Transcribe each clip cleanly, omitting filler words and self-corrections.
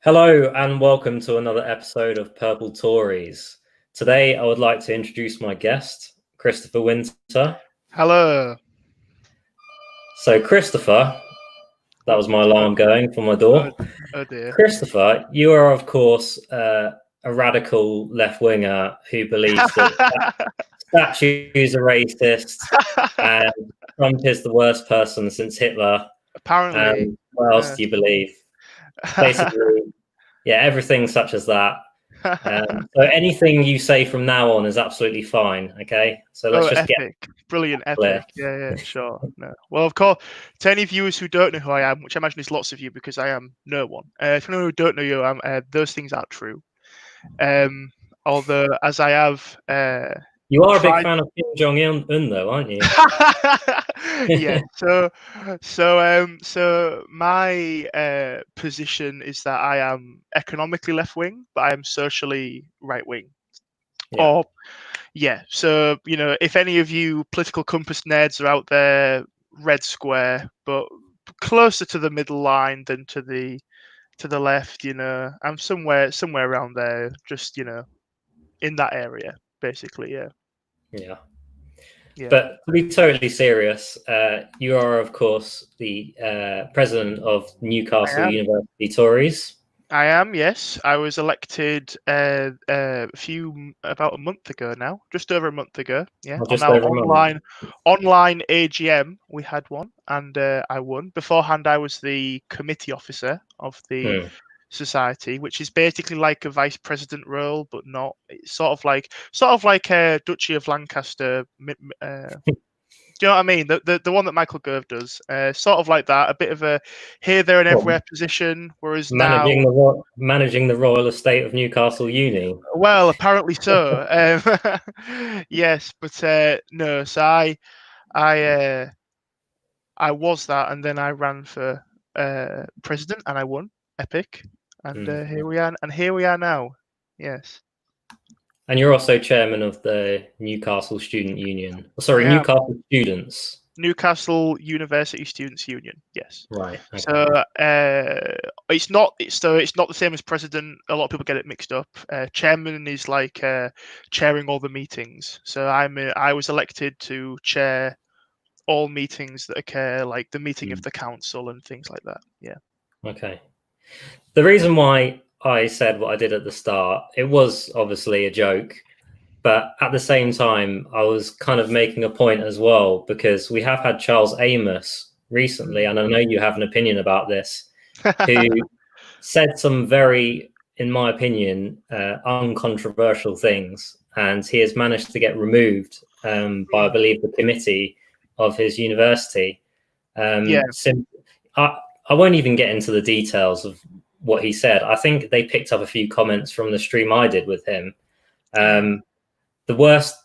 Hello and welcome to another episode of Purple Tories. Today I would like to introduce my guest, Christopher Winter. Hello. So Christopher, that was my alarm going for my Oh, door. oh dear. Christopher, you are of course a radical left-winger who believes that statues are racist and Trump is the worst person since Hitler. Apparently. And what else do you believe? Basically, yeah, everything such as that. So anything you say from now on is absolutely fine. Okay, so let's Oh, just get epic. Brilliant, clear. epic. Yeah, sure. No. Well, of course, to any viewers who don't know who I am, which I imagine is lots of you because I am no one. If anyone who don't know who I am, those things aren't true. Although, as I have You are a big tried. fan of Kim Jong Un, though, aren't you? Yeah. So my position is that I am economically left wing, but I am socially right wing. Yeah. Or yeah, so if any of you political compass nerds are out there, red square, but closer to the middle line than to the left. I'm somewhere around there, just in that area, basically. Yeah. Yeah. Yeah. But to be totally serious, you are, of course, the president of I Newcastle am. University Tories. I am. Yes, I was elected about a month ago now, just over a month ago. Yeah, Or on just our over a month. online AGM, we had one, and I won. Beforehand, I was the committee officer of the society, which is basically like a vice president role, but not. It's sort of like a Duchy of Lancaster. Do you know what I mean? The one that Michael Gove does, sort of like that, a bit of a here, there, and Well, everywhere position. Whereas now, managing the royal estate of Newcastle Uni. well, apparently so. Yes, but no. So I, uh, I was that, and then I ran for president, and I won. Epic, and here we are, and here we are now. Yes, And you're also chairman of the Newcastle Student Union. Sorry, I am. Newcastle Students. Newcastle University Students Union. Yes. Right. So Okay. it's not the same as president. A lot of people get it mixed up. Chairman is like chairing all the meetings. So I was elected to chair all meetings that occur, like the meeting of the council and things like that. Yeah. Okay. The reason why I said what I did at the start, it was obviously a joke, but at the same time, I was kind of making a point as well, because we have had Charles Amos recently, and I know you have an opinion about this, who said some very, in my opinion, uncontroversial things, and he has managed to get removed by, I believe, the committee of his university. Yeah. I won't even get into the details of what he said. I think they picked up a few comments from the stream I did with him. The worst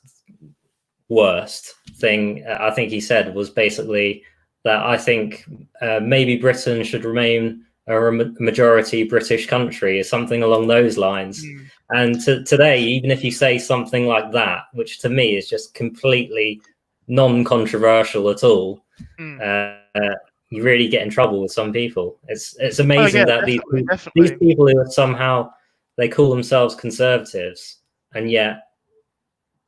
thing I think he said was basically that I think maybe Britain should remain a majority British country, or something along those lines. And today, even if you say something like that, which to me is just completely non-controversial at all, you really get in trouble with some people. It's amazing that definitely. these people who are somehow, they call themselves conservatives, and yet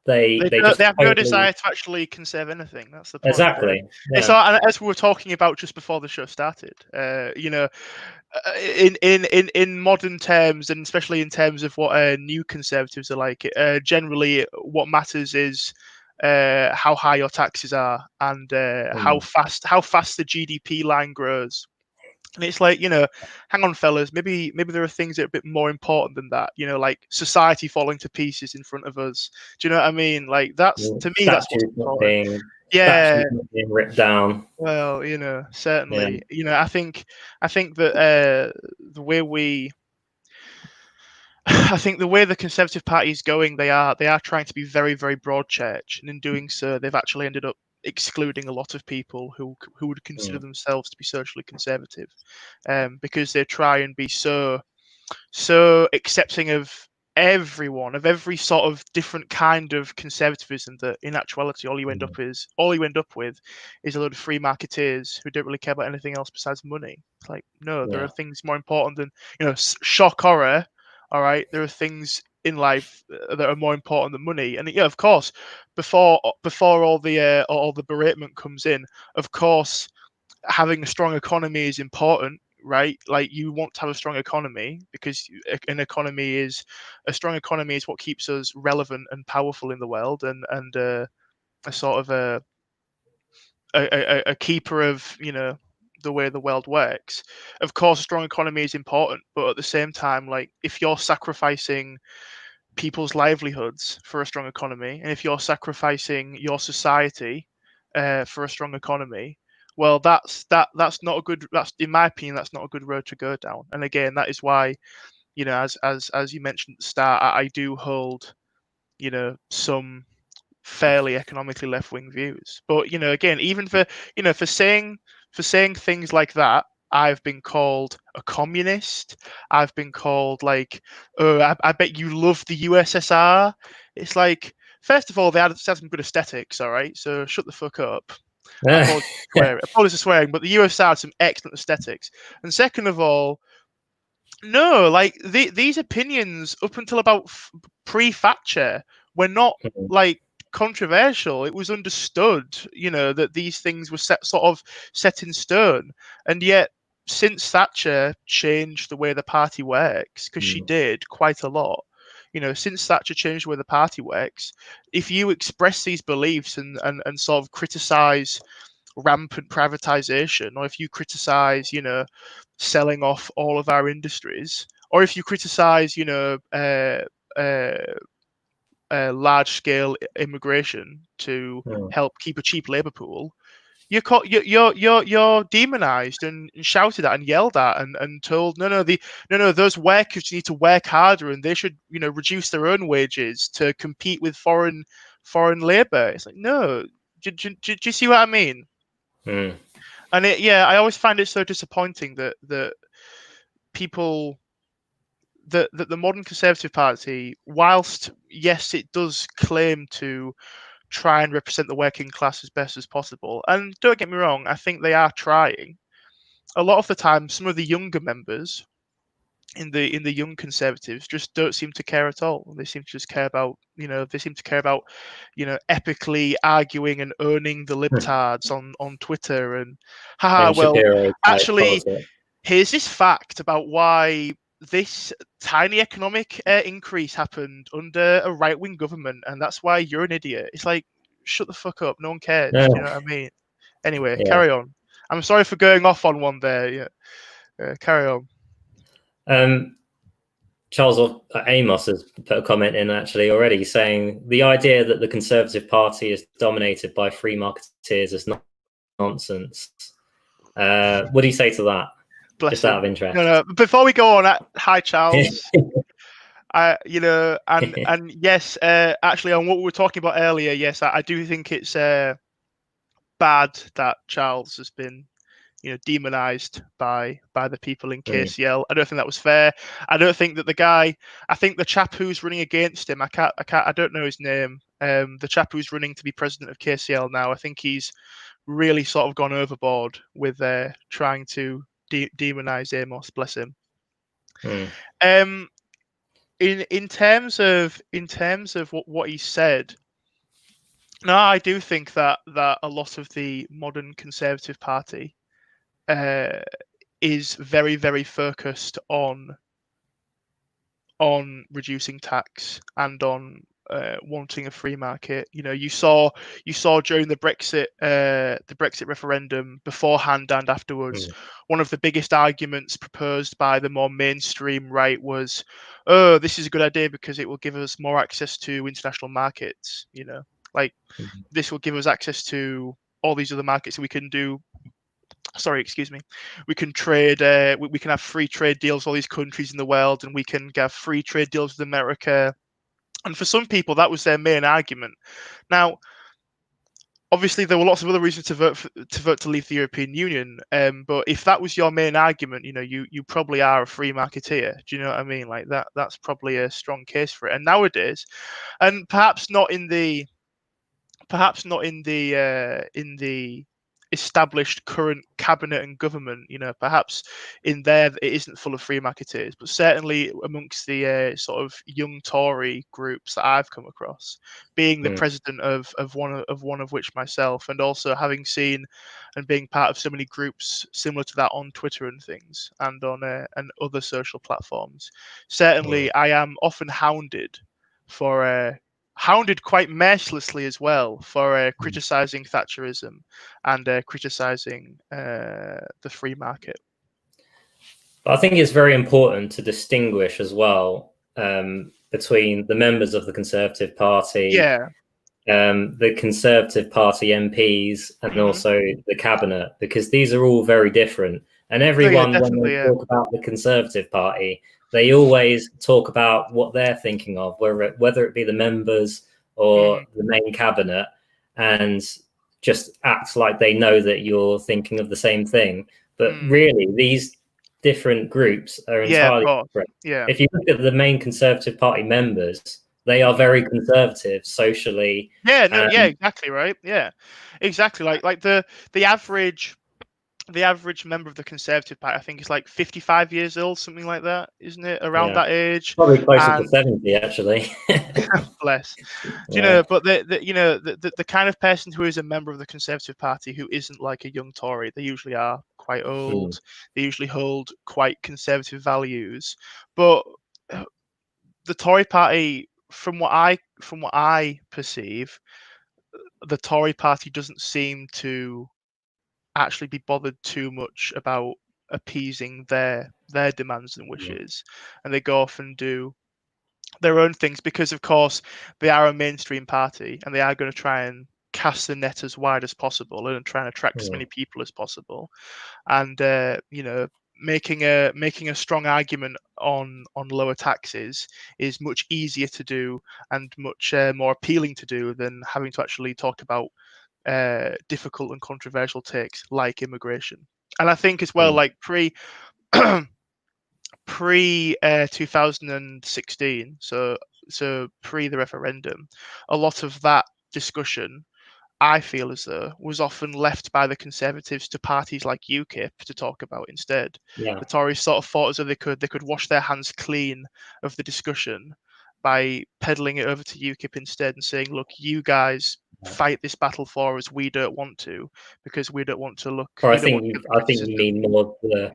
they have no desire to actually conserve anything. That's the point. Exactly. It's as we were talking about just before the show started. In modern terms, and especially in terms of what new conservatives are like, generally what matters is how high your taxes are and how fast the GDP line grows. And it's like, hang on, fellas, maybe there are things that are a bit more important than that, like society falling to pieces in front of us. Do you know what I mean? Like, that's, to me, that's what's important. Yeah. Statues being ripped down. Well, certainly. I think that the way I think the way the Conservative Party is going, they are trying to be very, very broad church, and in doing so, they've actually ended up excluding a lot of people who would consider themselves to be socially conservative, because they try and be so accepting of everyone, of every sort of different kind of conservatism, that in actuality all you end up with is a load of free marketeers who don't really care about anything else besides money. It's like, no, there are Yeah. things more important than, shock horror. All right, there are things in life that are more important than money. And yeah, of course, before all the beratement comes in, of course, having a strong economy is important, right? Like, you want to have a strong economy because a strong economy is what keeps us relevant and powerful in the world, and a sort of a keeper of, the way the world works. Of course, a strong economy is important, but at the same time, like, if you're sacrificing people's livelihoods for a strong economy, and if you're sacrificing your society for a strong economy, well, that's not a good. That's, in my opinion, that's not a good road to go down. And again, that is why, as you mentioned at the start, I do hold, some fairly economically left wing views. But again, even for for saying things like that, I've been called a communist. I've been called, like, oh, I bet you love the USSR. It's like, first of all, they had some good aesthetics, all right. So shut the fuck up. Apologies for swearing, but the USSR had some excellent aesthetics. And second of all, no, like, these opinions up until about pre-Thatcher were not, like, controversial. It was understood, that these things were set in stone. And yet, since Thatcher changed the way the party works, because she did quite a lot, since Thatcher changed the way the party works, if you express these beliefs and sort of criticize rampant privatization, or if you criticize, selling off all of our industries, or if you criticize, large scale immigration to help keep a cheap labor pool, you're demonized and shouted at and yelled at and told, no, those workers need to work harder, and they should, reduce their own wages to compete with foreign labor. It's like, no. Do you see what I mean? Mm. And I always find it so disappointing that people, that the modern Conservative Party, whilst yes, it does claim to try and represent the working class as best as possible, and don't get me wrong, I think they are trying. A lot of the time, some of the younger members in the young Conservatives just don't seem to care at all. They seem to just care about, epically arguing and owning the libtards on Twitter, and haha, Ben well, Shapiro type actually, politics. here's this fact about why this tiny economic increase happened under a right wing government, and that's why you're an idiot. It's like, shut the fuck up. No one cares. Yeah. Do you know what I mean? Anyway, Yeah. carry on. I'm sorry for going off on one there. Yeah, carry on. Charles Amos has put a comment in actually already saying the idea that the Conservative Party is dominated by free marketeers is nonsense. What do you say to that? Bless Just out him. of interest. No. Before we go on, hi Charles. And yes, actually, on what we were talking about earlier, yes, I do think it's bad that Charles has been, demonized by the people in KCL. I don't think that was fair. I don't think that the guy, I think the chap who's running against him, I don't know his name. The chap who's running to be president of KCL now, I think he's really sort of gone overboard with trying to demonize Amos. Bless him. In terms of what he said, no, I do think that a lot of the modern Conservative Party is very, very focused on reducing tax and on wanting a free market. You saw during the Brexit referendum, beforehand and afterwards, one of the biggest arguments proposed by the more mainstream right was, oh, this is a good idea because it will give us more access to international markets. Like, this will give us access to all these other markets, and we can do. Sorry, excuse me. We can trade. We can have free trade deals with all these countries in the world, and we can have free trade deals with America. And for some people, that was their main argument. Now, obviously there were lots of other reasons to vote to leave the European Union. But if that was your main argument, you probably are a free marketeer. Do you know what I mean? Like that's probably a strong case for it. And nowadays, and perhaps not in the established current cabinet and government. Perhaps in there it isn't full of free marketeers, but certainly amongst the sort of young Tory groups that I've come across, being the president of one of which myself, and also having seen and being part of so many groups similar to that on Twitter and things, and on and other social platforms. Certainly, I am often hounded quite mercilessly as well for criticizing Thatcherism and criticizing the free market. But I think it's very important to distinguish as well between the members of the Conservative Party, the Conservative Party MPs, and also the cabinet, because these are all very different. And everyone, when they talk about the Conservative Party, they always talk about what they're thinking of, whether it be the members or the main cabinet, and just act like they know that you're thinking of the same thing. But really, these different groups are entirely different. If you look at the main Conservative Party members, they are very conservative socially. Exactly right. Yeah, exactly. Like the average member of the Conservative Party, I think, is like 55 years old, something like that, isn't it? Around that age, probably closer to 70, actually. Bless. But the kind of person who is a member of the Conservative Party who isn't like a young Tory, they usually are quite old. They usually hold quite conservative values. But the Tory Party, from what I perceive, the Tory Party doesn't seem to actually be bothered too much about appeasing their demands and wishes, and they go off and do their own things because, of course, they are a mainstream party and they are going to try and cast the net as wide as possible and try and attract as many people as possible. And making a strong argument on lower taxes is much easier to do and much more appealing to do than having to actually talk about difficult and controversial takes like immigration. And I think as well, like pre 2016, so pre the referendum, a lot of that discussion, I feel as though, was often left by the Conservatives to parties like UKIP to talk about instead. The Tories sort of thought as though they could wash their hands clean of the discussion by peddling it over to UKIP instead and saying, look, you guys fight this battle for us. We don't want to, because we don't want to look. Or I think you mean more the.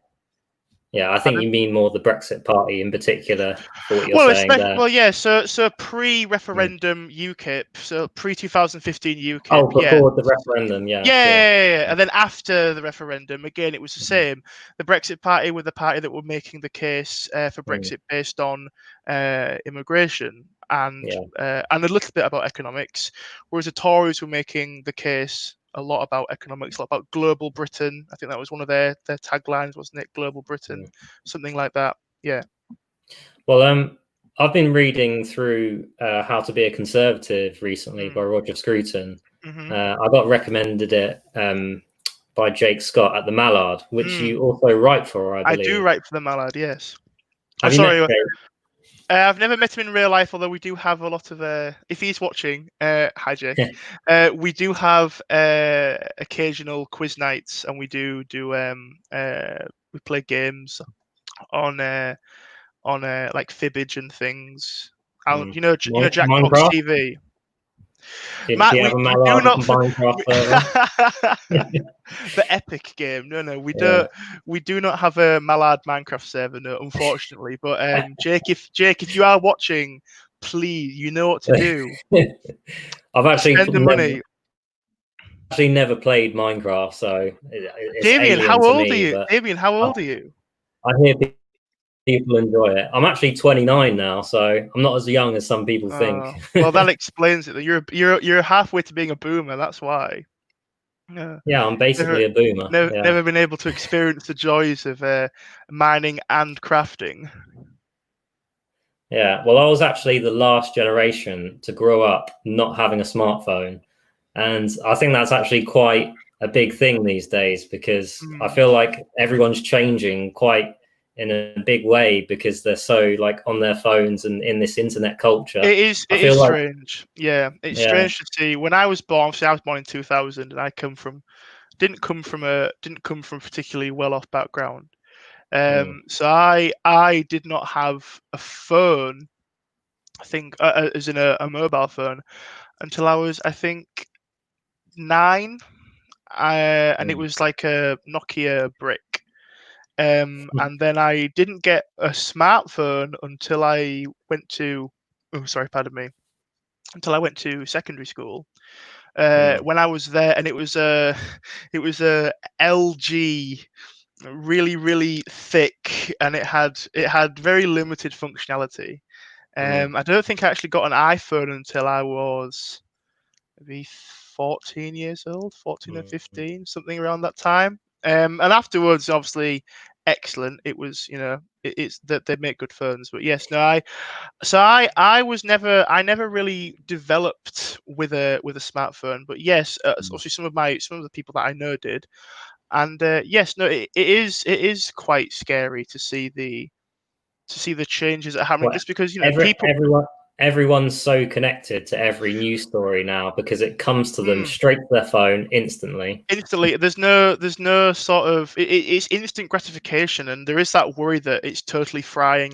Yeah, I think you mean more the Brexit Party in particular for what you're saying there. Well, yeah. So pre-referendum UKIP, so pre-2015 UKIP. Oh, before the referendum, yeah. And then after the referendum, again, it was the same. The Brexit Party were the party that were making the case for Brexit based on immigration and a little bit about economics, whereas the Tories were making the case a lot about economics, a lot about global Britain. I think that was one of their taglines, wasn't it? Global Britain, something like that. Yeah. Well, I've been reading through How to Be a Conservative recently by Roger Scruton. I got recommended it by Jake Scott at the Mallard, which you also write for, I believe. I do write for the Mallard, yes. Have you met Jake? I've never met him in real life, although we do have a lot of. If he's watching, hi Jake. We do have occasional quiz nights, and we do we play games on like Fibbage and things. You know Jackbox TV. Matt, we do not the epic game. No, we don't. We do not have a Mallard Minecraft server, no, unfortunately. But Jake, if you are watching, please, you know what to do. I've actually spend the money. Actually never played Minecraft, so it's Damien, alien how to old me, are you? Damien, how old are you? I hear people enjoy it. I'm actually 29 now, so I'm not as young as some people think. Well, that explains it. You're halfway to being a boomer. That's why. Yeah, I'm basically a boomer. Never been able to experience the joys of mining and crafting. Yeah, well, I was actually the last generation to grow up not having a smartphone. And I think that's actually quite a big thing these days because I Mm. feel like everyone's changing quite in a big way because they're so like on their phones and in this internet culture. It is. I It is feel like, strange. Yeah, it's yeah, strange to see. When I was born, obviously I was born in 2000, and I didn't come from a particularly well off background. mm, So I did not have a phone. I think as in a mobile phone until I was, I think, 9. And it mm, was like a Nokia brick. And then I didn't get a smartphone until I went to. Oh, sorry, pardon me. Until I went to secondary school. mm, When I was there, and it was a it was a LG, really really thick, and it had very limited functionality. mm, I don't think I actually got an iPhone until I was maybe 14 years old, 14 or mm. 15, something around that time. And afterwards, obviously, excellent. It was, it's that they make good phones. But yes, no, I was never, I never really developed with a smartphone. But yes, obviously some of the people that I know did. And yes, no, it is quite scary to see the changes that are happening, Well, just because every people. everyone everyone's so connected to every news story now because it comes to them Mm, straight to their phone instantly. instantly, there's no sort of it's instant gratification, and there is that worry that it's totally frying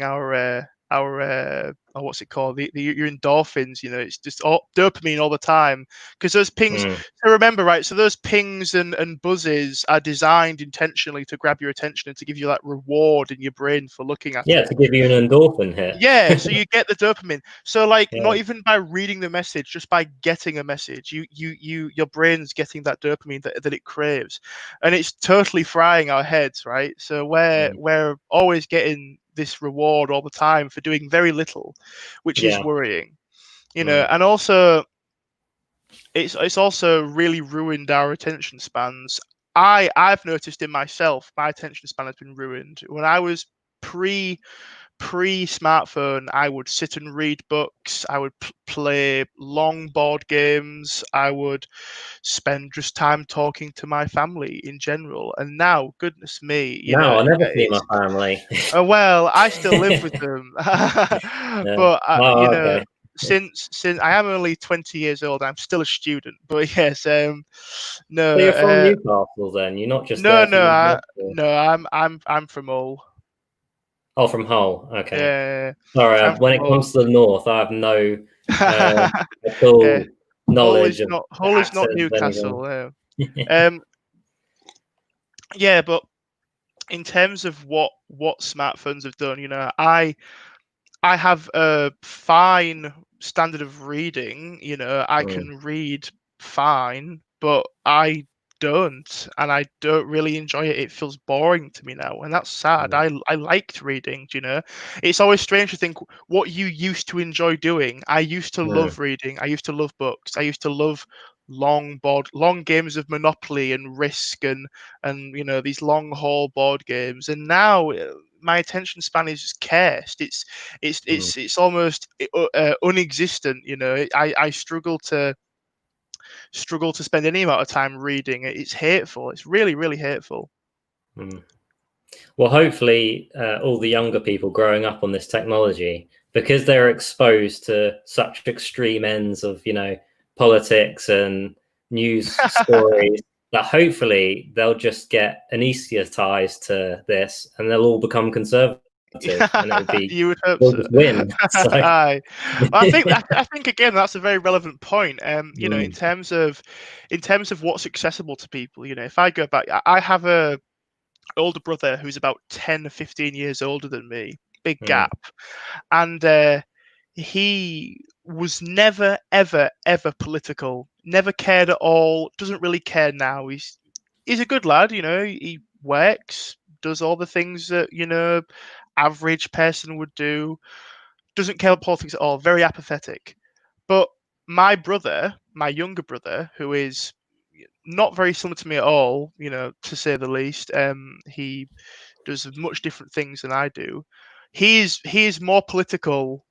what's it called, your endorphins. It's just all dopamine all the time, because those pings. Mm. So remember, right, so those pings and buzzes are designed intentionally to grab your attention and to give you that reward in your brain for looking at Yeah, it. to give you an endorphin hit. Yeah, so you get the dopamine. So like, Yeah. not even by reading the message, just by getting a message, your brain's getting that dopamine that it craves. And it's totally frying our heads, right? So we're Mm. we're always getting this reward all the time for doing very little, which is Yeah. worrying. Mm. And also it's also really ruined our attention spans. I've noticed in myself, my attention span has been ruined. When I was pre smartphone, I would sit and read books. I would play long board games. I would spend just time talking to my family in general. And now, goodness me, No, I never see my it's. family. Well, I still live with them, Yeah. but Oh, okay. since I am only 20 years old, I'm still a student. But yes, So no, you're from Newcastle then? You're not just no, there for no, university? no, I'm from Hull. Oh, from Hull. Okay. Yeah, Sorry, I'm when from it Hull. comes to the north, I have no at all Yeah, knowledge of Hull is not accents, anything. Newcastle. Um, yeah, but in terms of what smartphones have done, I have a fine standard of reading. I Mm, can read fine, but I don't, and I don't really enjoy it. It feels boring to me now, and that's sad. mm, I liked reading. It's always strange to think what you used to enjoy doing. I used to mm, love reading. I used to love books. I used to love long games of Monopoly and Risk, and these long haul board games. And now my attention span is just cursed. mm, It's almost unexistent. I struggle to spend any amount of time reading. It's hateful. It's really really hateful. mm. Well, hopefully, all the younger people growing up on this technology, because they're exposed to such extreme ends of, politics and news stories, that hopefully they'll just get anesthetized to this and they'll all become conservative and it'll be, You would hope we'll so. just win. So, Aye. Well, I think again that's a very relevant point. In mm, terms of what's accessible to people. If I go back, I have a older brother who's about 10 or 15 years older than me. Big mm, gap. And he was never, ever, ever political. Never cared at all. Doesn't really care now. He's a good lad. He works, does all the things that average person would do. Doesn't care about politics at all. Very apathetic. But my brother, my younger brother, who is not very similar to me at all, to say the least. He does much different things than I do. He is more political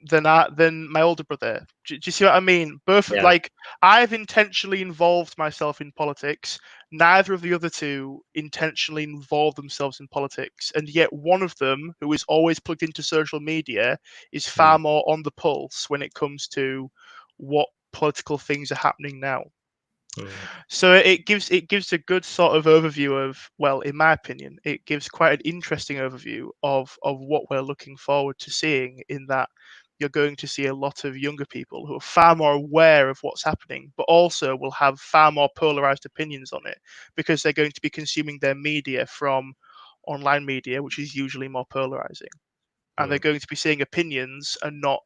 than my older brother. Do you see what I mean? Both Yeah. like I've intentionally involved myself in politics. Neither of the other two intentionally involve themselves in politics, and yet one of them, who is always plugged into social media, is far Mm, more on the pulse when it comes to what political things are happening now. mm, So it gives a good sort of overview of, well, in my opinion, it gives quite an interesting overview of what we're looking forward to seeing, in that you're going to see a lot of younger people who are far more aware of what's happening, but also will have far more polarized opinions on it, because they're going to be consuming their media from online media, which is usually more polarizing. And they're mm, going to be seeing opinions and not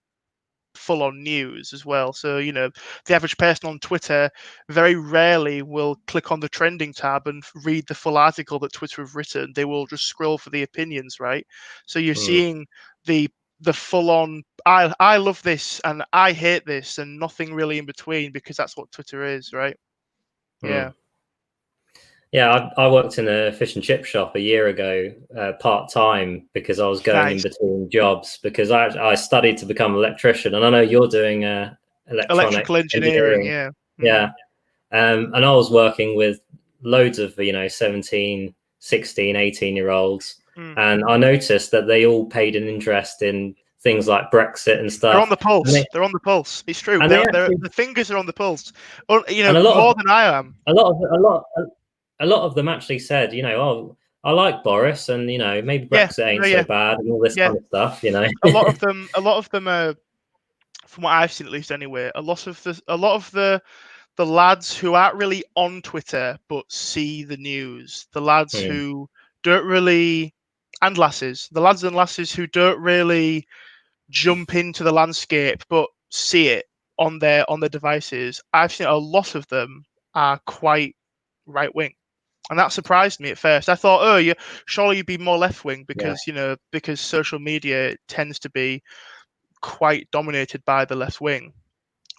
full on news as well. So, the average person on Twitter very rarely will click on the trending tab and read the full article that Twitter have written. They will just scroll for the opinions, right? So you're mm, seeing the full on I love this and I hate this, and nothing really in between, because that's what Twitter is, right? Yeah. mm. Yeah, I worked in a fish and chip shop a year ago, part time, because I was going in Nice. between jobs because I studied to become an electrician, and I know you're doing electronic Electrical engineering, engineering. yeah. Yeah, and I was working with loads of 17, 16, 18 year olds, Mm. and I noticed that they all paid an interest in things like Brexit and They're on stuff, the pulse. They're on the pulse. It's true. and they They're actually the fingers are on the pulse. Oh, and more than I am. a lot of them actually said, oh, I like Boris, and maybe Yeah. Brexit No, ain't so yeah. bad, and all this Yeah. kind of stuff. A lot of them are, from what I've seen at least anyway, a lot of the lads who aren't really on Twitter but see the news, the lads Hmm, who don't really, and lasses, the lads and lasses who don't really jump into the landscape but see it on their devices. I've seen a lot of them are quite right wing. And that surprised me at first. I thought, oh, surely you'd be more left wing, yeah, because social media tends to be quite dominated by the left wing,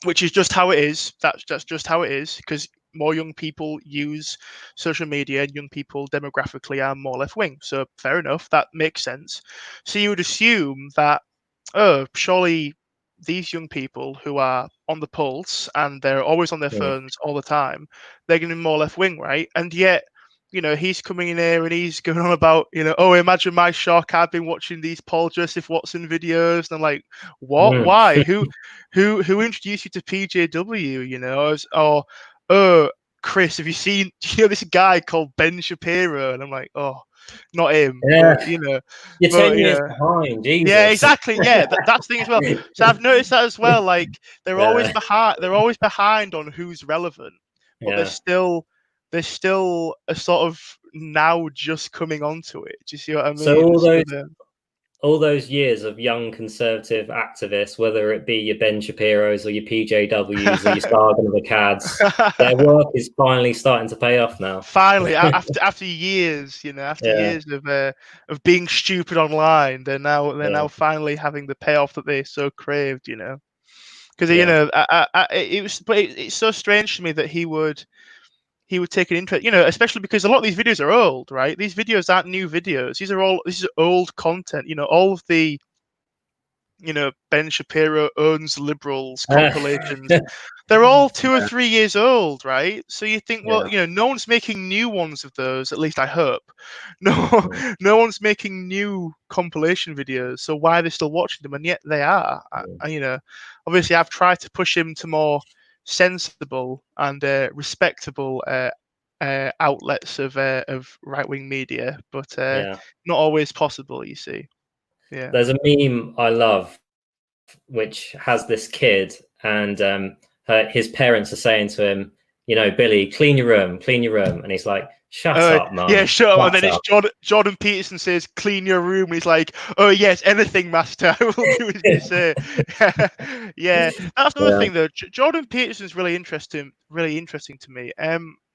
which is just how it is. That's just how it is, because more young people use social media, and young people demographically are more left wing. So fair enough, that makes sense. So you would assume that, oh, surely these young people who are on the pulse and they're always on their hmm, phones all the time, they're going to be more left wing, right? And yet, he's coming in here and he's going on about, oh, imagine my shock. I've been watching these Paul Joseph Watson videos, and I'm like, what? hmm. Why? Who introduced you to PJW? Or, oh, Chris, have you seen this guy called Ben Shapiro? And I'm like, oh, not him, Yeah, but you're but 10 years behind, yeah, Jesus. exactly. Yeah, that's the thing as well. So I've noticed that as well. Like, they're always Yeah, behind. They're always behind on who's relevant, but yeah. there's still a sort of now just coming onto it. Do you see what I So mean? So all those years of young conservative activists, whether it be your Ben Shapiro's or your PJWs or your Sargon of Accads, their work is finally starting to pay off now. finally, after years, after Yeah, years of being stupid online, they're now yeah, finally having the payoff that they so craved. Because yeah. it was, but it's so strange to me that he would take an interest, especially because a lot of these videos are old, right? These videos aren't new videos. This is old content. All of the Ben Shapiro owns liberals Uh, compilations. They're all 2 or 3 years old, right? So you think, well, yeah, no one's making new ones of those. At least I hope. No, mm, no one's making new compilation videos. So why are they still watching them? And yet they are. mm, Obviously, I've tried to push him to more sensible and respectable outlets of right wing media, but yeah. not always possible. You see, yeah. There's a meme I love which has this kid, and his parents are saying to him, Billy, clean your room, and he's like, "Shut up, Yeah, mum, sure. And then shut it's up." Jordan Peterson says, "Clean your room." And he's like, "Oh yes, anything, master. I will do as you say." Yeah, that's another Yeah, thing though. Jordan Peterson's really interesting. Really interesting to me.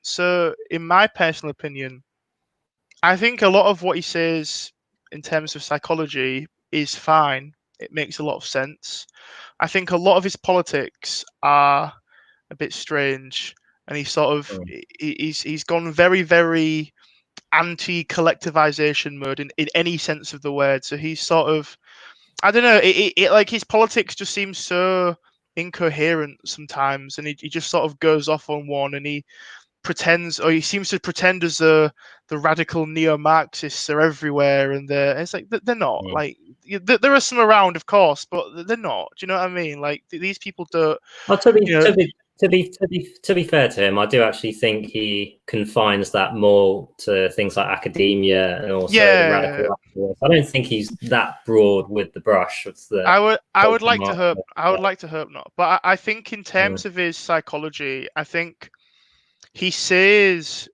So in my personal opinion, I think a lot of what he says in terms of psychology is fine. It makes a lot of sense. I think a lot of his politics are a bit strange, and mm, he's gone very, very anti-collectivization mode in any sense of the word. So he's sort of I don't know. It like his politics just seems so incoherent sometimes, and he just sort of goes off on one, and he pretends, or he seems to pretend as the radical neo-Marxists are everywhere, and it's like they're not. Mm. Like there are some around, of course, but they're not. Do you know what I mean? Like these people don't. Well, You know, to be fair to him, I do actually think he confines that more to things like academia and also the radical yeah. activists. I don't think he's that broad with the brush with the I would social like to hope. Marxist I would stuff. like to hope not. But I think in Mm, terms of his psychology, I think he says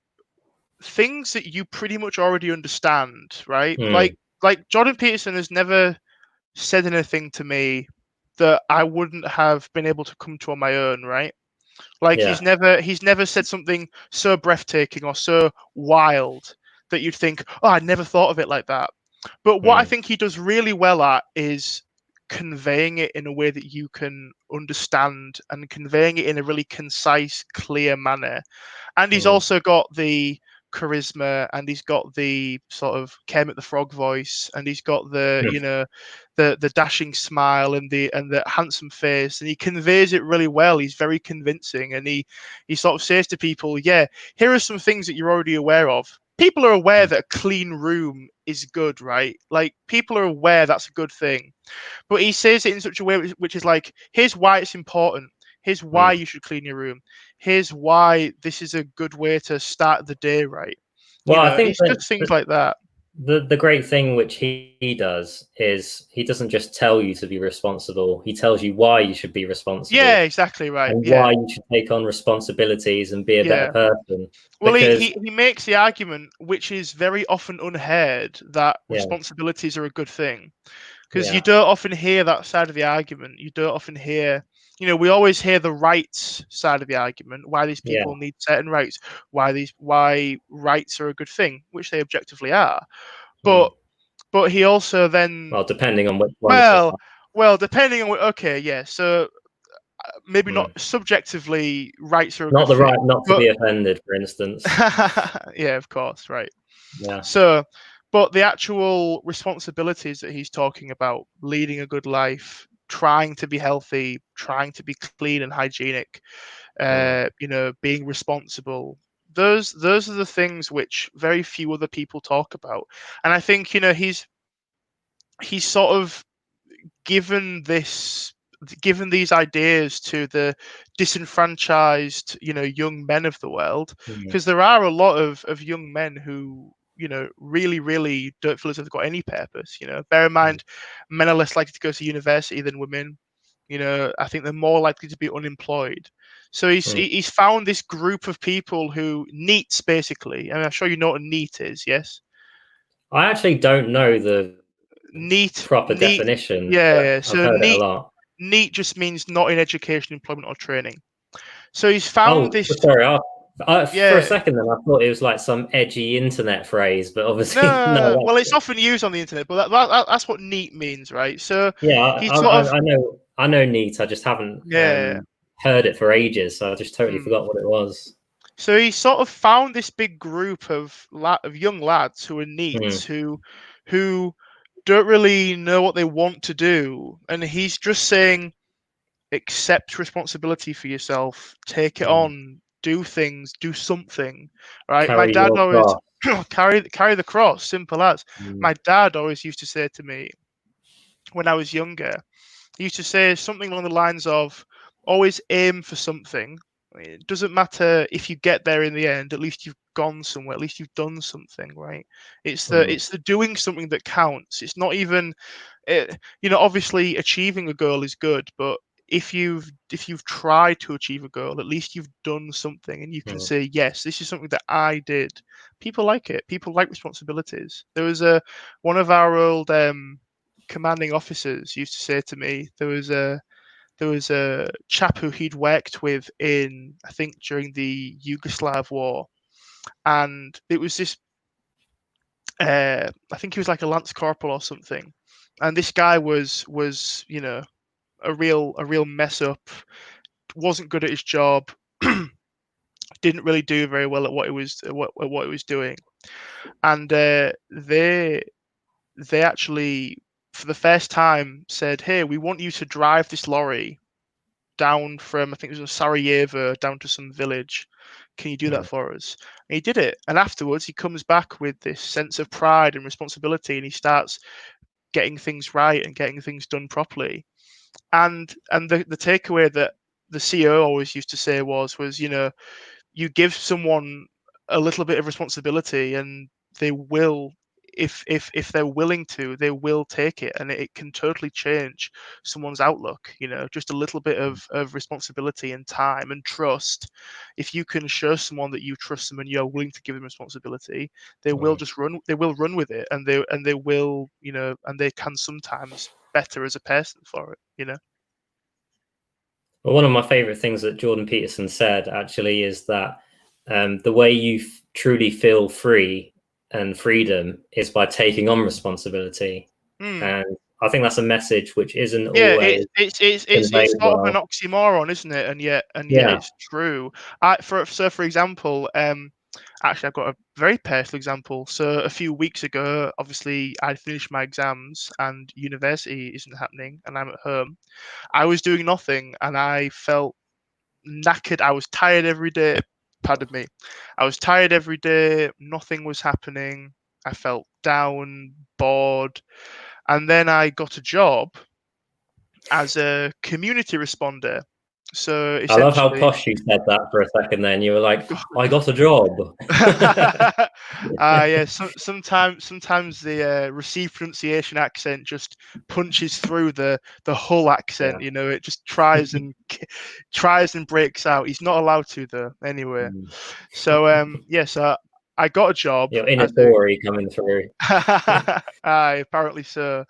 things that you pretty much already understand, right? mm, Like Jordan Peterson has never said anything to me that I wouldn't have been able to come to on my own, right? Like yeah. he's never said something so breathtaking or so wild that you'd think, oh, I never thought of it like that. But what I Mm, think he does really well at is conveying it in a way that you can understand and conveying it in a really concise, clear manner. And he's mm, also got the charisma, and he's got the sort of Kermit the Frog voice, and he's got the, mm, you know, the dashing smile and the handsome face, and he conveys it really well. He's very convincing, and he sort of says to people, yeah, here are some things that you're already aware of. People are aware mm, that a clean room is good, right? Like people are aware that's a good thing, but he says it in such a way which is like, here's why it's important. Here's why mm. you should clean your room. Here's why this is a good way to start the day right. Well, I think It's that just things like that. the great thing which he does is he doesn't just tell you to be responsible. He tells you why you should be Yeah, responsible exactly right. and Yeah, why you should take on responsibilities and be a better yeah. person. Well, Because he makes the argument, which is very often unheard, that yeah, responsibilities are a good thing. Because you yeah, don't often hear that side of the argument. You don't often hear, we always hear the rights side of the argument, why these yeah. people need certain rights, why rights are a good thing, which they objectively are. But Mm. he also then, Well, depending on which ones they well, are. depending on okay, yeah, so maybe not Mm. subjectively, rights are a Not good the right thing, not to but be offended, for instance. yeah, of course, right. Yeah. So, but the actual responsibilities that he's talking about, leading a good life, trying to be healthy, trying to be clean and hygienic, Mm. being responsible. Those are the things which very few other people talk about. And I think, he's sort of given this given these ideas to the disenfranchised, young men of the world, Mm. because there are a lot of young men who, really, really don't feel as if they've got any purpose. Bear in Mm. mind, men are less likely to go to university than women. I think they're more likely to be unemployed. So Mm. he's found this group of people who neats basically. I mean, I'm sure you know what a neat is, yes? I actually don't know the proper Neat, definition, yeah. but I've So heard it a lot. neat just means not in education, employment, or training. So he's Oh, found this. sorry. For a Yeah. second, then I thought it was like some edgy internet phrase, but obviously, no. No, well, it's often used on the internet, but that's what neat means, right? So Yeah, he's sort of, I know neat. I just haven't yeah. heard it for ages, so I just totally Mm. forgot what it was. So he sort of found this big group of young lads who are Mm. neats, who don't really know what they want to do, and he's just saying, accept responsibility for yourself, take it Mm. on, do things, do something. Right? My Carry dad your always cross. carry the cross, simple as. Mm. My dad always used to say to me when I was younger, he used to say something along the lines of, always aim for something. It doesn't matter if you get there in the end, at least you've gone somewhere, at least you've done something, right? Mm. It's the doing something that counts. It's not even obviously achieving a goal is good, but if you've tried to achieve a goal, at least you've done something, and you can Mm. say, yes, this is something that I did. People like it. People like responsibilities. There was one of our old commanding officers used to say to me, there was a chap who he'd worked with in, I think, during the Yugoslav war, and it was this. I think he was like a lance corporal or something, and this guy was a real mess up. Wasn't good at his job. Didn't really do very well at what he was doing, and they actually for the first time said, "Hey, we want you to drive this lorry down from, I think it was Sarajevo down to some village. Can you do that for us?" And he did it. And afterwards, he comes back with this sense of pride and responsibility, and he starts getting things right and getting things done properly. And the takeaway that the CEO always used to say was, you give someone a little bit of responsibility and they will, if they're willing to, they will take it, and it can totally change someone's outlook. Just a little bit of responsibility and time and trust. If you can show someone that you trust them and you're willing to give them responsibility, they will just run, they will run with it, and they will, and they can sometimes better as a person for it. Well, one of my favorite things that Jordan Peterson said actually is that the way you truly feel free and freedom is by taking on responsibility. And I think that's a message which isn't Yeah, always it's conveyed sort of an well. oxymoron, isn't it? And yet Yeah. it's true. For example, actually I've got a very personal example. So a few weeks ago, obviously I finished my exams and university isn't happening, and I'm at home. I was doing nothing, and I felt knackered. I was tired every day. Pardon me. I was tired every day. Nothing was happening. I felt down, bored, and then I got a job as a community responder. So I love how essentially, posh you said that for a second then. You were like, I got a job. yeah. Sometimes the received pronunciation accent just punches through the Hull accent. Yeah. It just tries and breaks out. He's not allowed to though. Anyway, so yes, I got a job Your inner as a. Tory coming through. Aye, apparently so.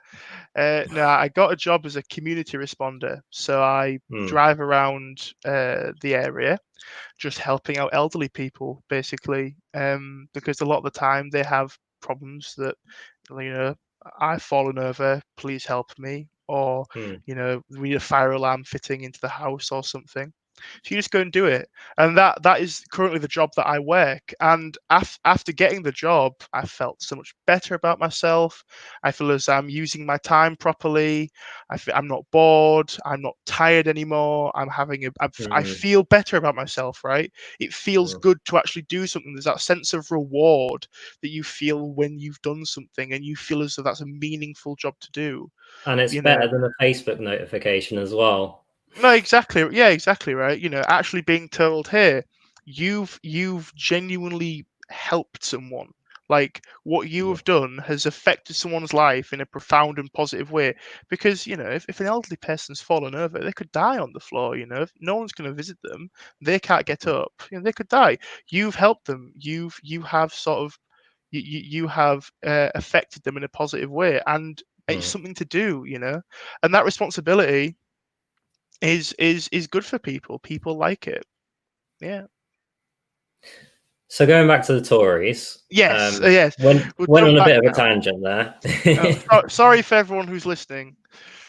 No, I got a job as a community responder. So I drive around the area, just helping out elderly people, basically, because a lot of the time they have problems that, I've fallen over, please help me, or, we need a fire alarm fitting into the house or something. So you just go and do it, and that is currently the job that I work. And after getting the job, I felt so much better about myself. I feel as I'm using my time properly. I'm not bored. I'm not tired anymore. I feel better about myself, right? It feels good to actually do something. There's that sense of reward that you feel when you've done something, and you feel as though that's a meaningful job to do. And it's You know, better than a Facebook notification as well. No, exactly. Yeah, exactly right. Actually being told, "Hey, you've genuinely helped someone. Like what you Yeah. have done has affected someone's life in a profound and positive way." Because if an elderly person's fallen over, they could die on the floor. If no one's going to visit them, they can't get up. They could die. You've helped them. You have sort of you have affected them in a positive way, and it's something to do. And that responsibility is good for people. People like it. Yeah. So going back to the Tories, Yes. Yes. We'll went jump on a back bit of a now. tangent there. Sorry for everyone who's listening.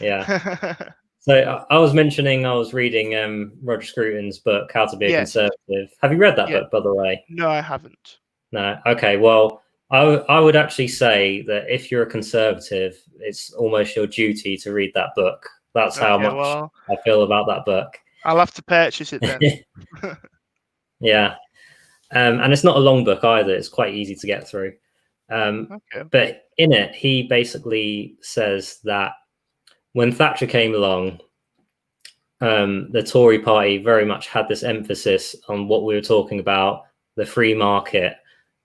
Yeah. So I was mentioning I was reading Roger Scruton's book, How to Be a Yes. Conservative. Have you read that Yeah. book, by the way? No, I haven't. No. Okay. Well, I would actually say that if you're a conservative, it's almost your duty to read that book. That's how Okay. much Well, I feel about that book. I'll have to purchase it then. Yeah. And it's not a long book either. It's quite easy to get through. Okay. But in it, he basically says that when Thatcher came along, the Tory party very much had this emphasis on what we were talking about, the free market,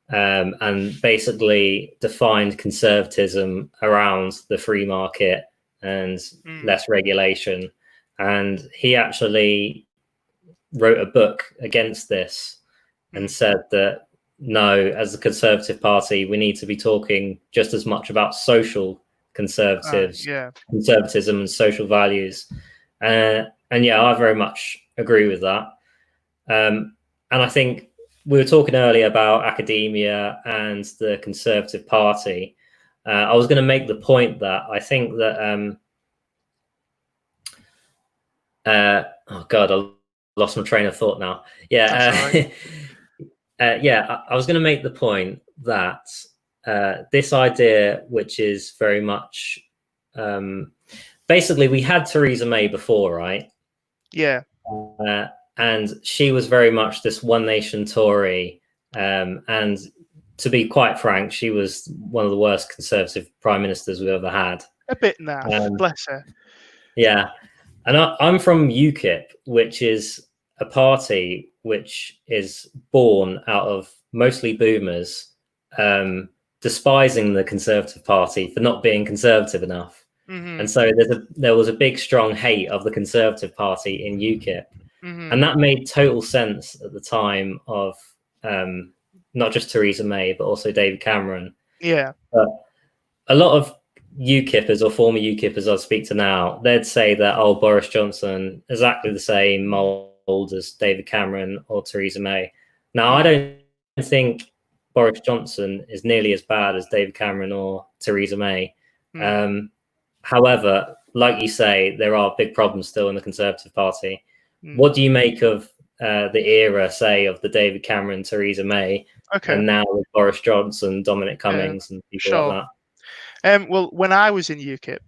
and basically defined conservatism around the free market and less regulation. And he actually wrote a book against this and said that no, as a Conservative Party, we need to be talking just as much about social Yeah. conservatism and social values. And yeah, I very much agree with that. And I think we were talking earlier about academia and the Conservative Party. I was going to make the point that I think that oh god, I lost my train of thought now. That's all right. Yeah, I was going to make the point that this idea, which is very much um, basically we had Theresa May before, right? Yeah. Uh, and she was very much this one nation Tory. And to be quite frank, she was one of the worst Conservative prime ministers we've ever had. A bit naff, Um, bless her. yeah, and I'm from UKIP, which is a party which is born out of mostly boomers despising the Conservative Party for not being conservative enough. Mm-hmm. And so there was a big, strong hate of the Conservative Party in UKIP. Mm-hmm. And that made total sense at the time of not just Theresa May, but also David Cameron. Yeah. But a lot of UKIPers or former UKIPers I speak to now, they'd say that, oh, Boris Johnson, exactly the same mold as David Cameron or Theresa May. Now, I don't think Boris Johnson is nearly as bad as David Cameron or Theresa May. However, like you say, there are big problems still in the Conservative Party. What do you make of the era, say, of the David Cameron, Theresa May, and now with Boris Johnson, Dominic Cummings, and people like that? Well, when I was in UKIP,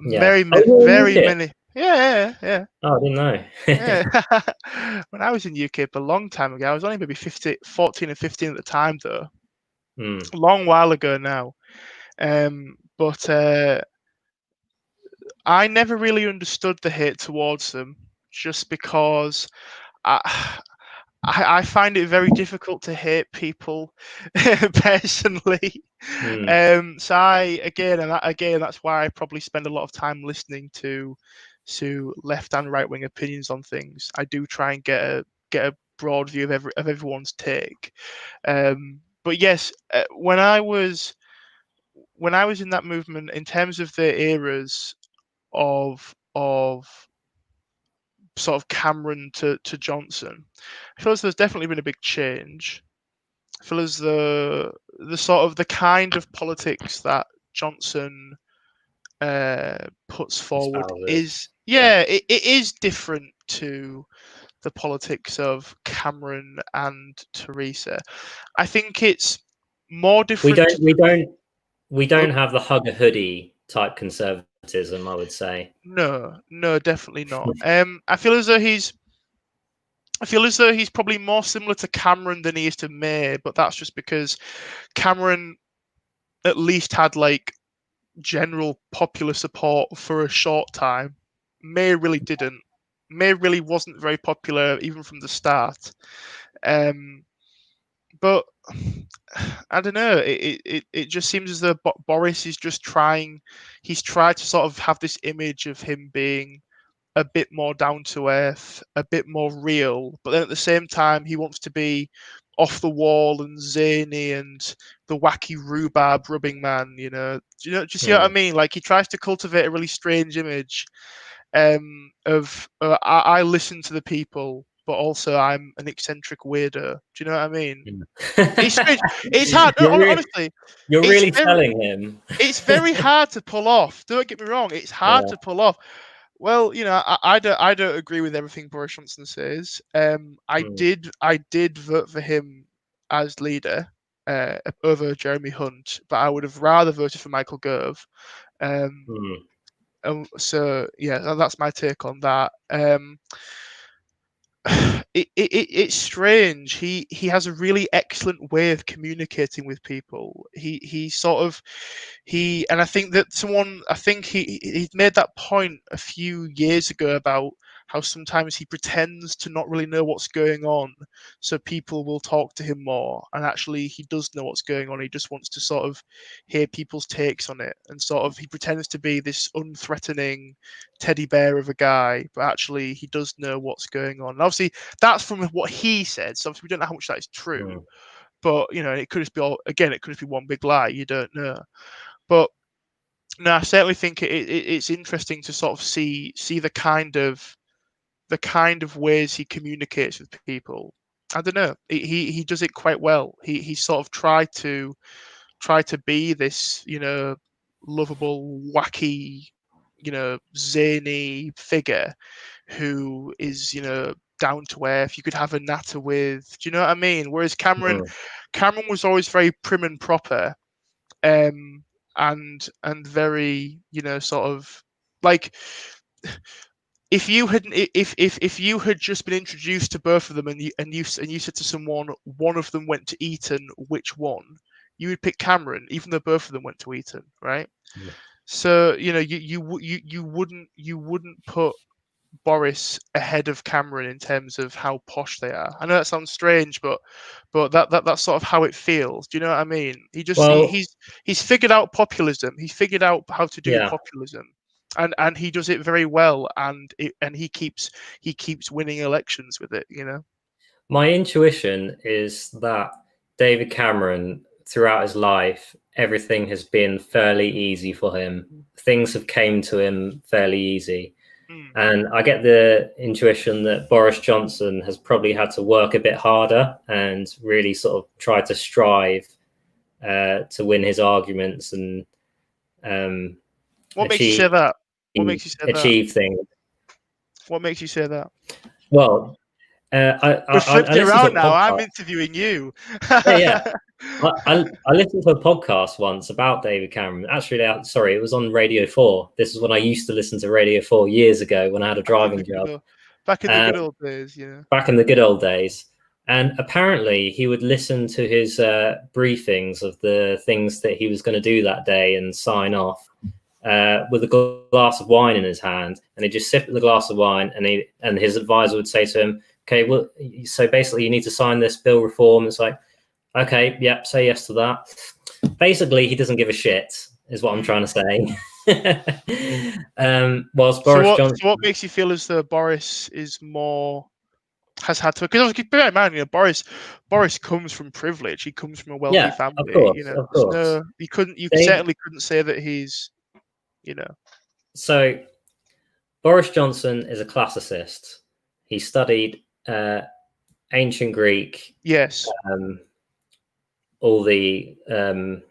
yeah. very many. Yeah. Oh, I didn't know. Yeah. When I was in UKIP a long time ago, I was only maybe 14 or 15 at the time, though. A long while ago now. But I never really understood the hate towards them, just because I find it very difficult to hate people personally. So that's why I probably spend a lot of time listening to left and right wing opinions on things. I do try and get a broad view of everyone's take. But yes, when I was in that movement, in terms of the eras of sort of Cameron to Johnson, I feel as there's definitely been a big change. I feel as the sort of the kind of politics that Johnson puts forward is it is different to the politics of Cameron and Theresa. I think it's more different. We don't have the hug a hoodie type conservatism, I would say. No, definitely not. I feel as though he's probably more similar to Cameron than he is to May, but that's just because Cameron at least had like general popular support for a short time. May really didn't. May really wasn't very popular even from the start. But I don't know. It just seems as though Boris is just trying. He's tried to sort of have this image of him being a bit more down to earth, a bit more real, but then at the same time he wants to be off the wall and zany and the wacky rhubarb rubbing man. Do you see what I mean? Like he tries to cultivate a really strange image of I listen to the people, but also I'm an eccentric weirdo. Do you know what I mean? It's strange. It's hard. Honestly, you're really telling him. It's very hard to pull off. Don't get me wrong. It's hard to pull off. Well, I don't agree with everything Boris Johnson says. I did vote for him as leader over Jeremy Hunt, but I would have rather voted for Michael Gove. So yeah, that's my take on that. It's strange. He has a really excellent way of communicating with people. He sort of and I think that he made that point a few years ago about how sometimes he pretends to not really know what's going on, so people will talk to him more, and actually he does know what's going on. He just wants to sort of hear people's takes on it, and sort of he pretends to be this unthreatening teddy bear of a guy, but actually he does know what's going on. And obviously that's from what he said, so obviously we don't know how much that is true. But it could just be it could just be one big lie. You don't know. But no, I certainly think it's interesting to sort of see the kind of ways he communicates with people. I don't know. He does it quite well. He sort of tried to be this, lovable, wacky, zany figure who is, down to earth. You could have a natter with. Do you know what I mean? Whereas Cameron was always very prim and proper. and very, sort of like, if you had if you had just been introduced to both of them, and you said to someone, one of them went to Eton, which one? You would pick Cameron, even though both of them went to Eton, right? Yeah. So you wouldn't put Boris ahead of Cameron in terms of how posh they are. I know that sounds strange, but that's sort of how it feels. Do you know what I mean? Well, He's figured out populism. He's figured out how to do yeah. populism, and he does it very well. And he keeps winning elections with it. My intuition is that David Cameron, throughout his life, everything has been fairly easy for him. Things have came to him fairly easy. Mm. And I get the intuition that Boris Johnson has probably had to work a bit harder and really sort of try to strive to win his arguments and What makes you achieve say that? What makes you say that? achieve things. What makes you say that? Well, We've I flipped it listened to around a now. I'm podcast. interviewing you. Yeah, yeah. I listened to a podcast once about David Cameron. Actually, sorry, it was on Radio 4. This is when I used to listen to Radio 4 years ago when I had a driving job. Back in the good old days, Back in the good old days. And apparently, he would listen to his briefings of the things that he was going to do that day and sign off with a glass of wine in his hand. And he'd just sip the glass of wine, and his advisor would say to him, "Okay, well, so basically, you need to sign this bill reform." It's like, okay, yep, say yes to that. Basically, he doesn't give a shit, is what I'm trying to say. Whilst Boris Johnson. So what makes you feel as though Boris has had to? Because bear in mind, Boris comes from privilege. He comes from a wealthy family. Of course. You certainly couldn't say that he's, So Boris Johnson is a classicist. He studied ancient Greek. Yes. All the Latin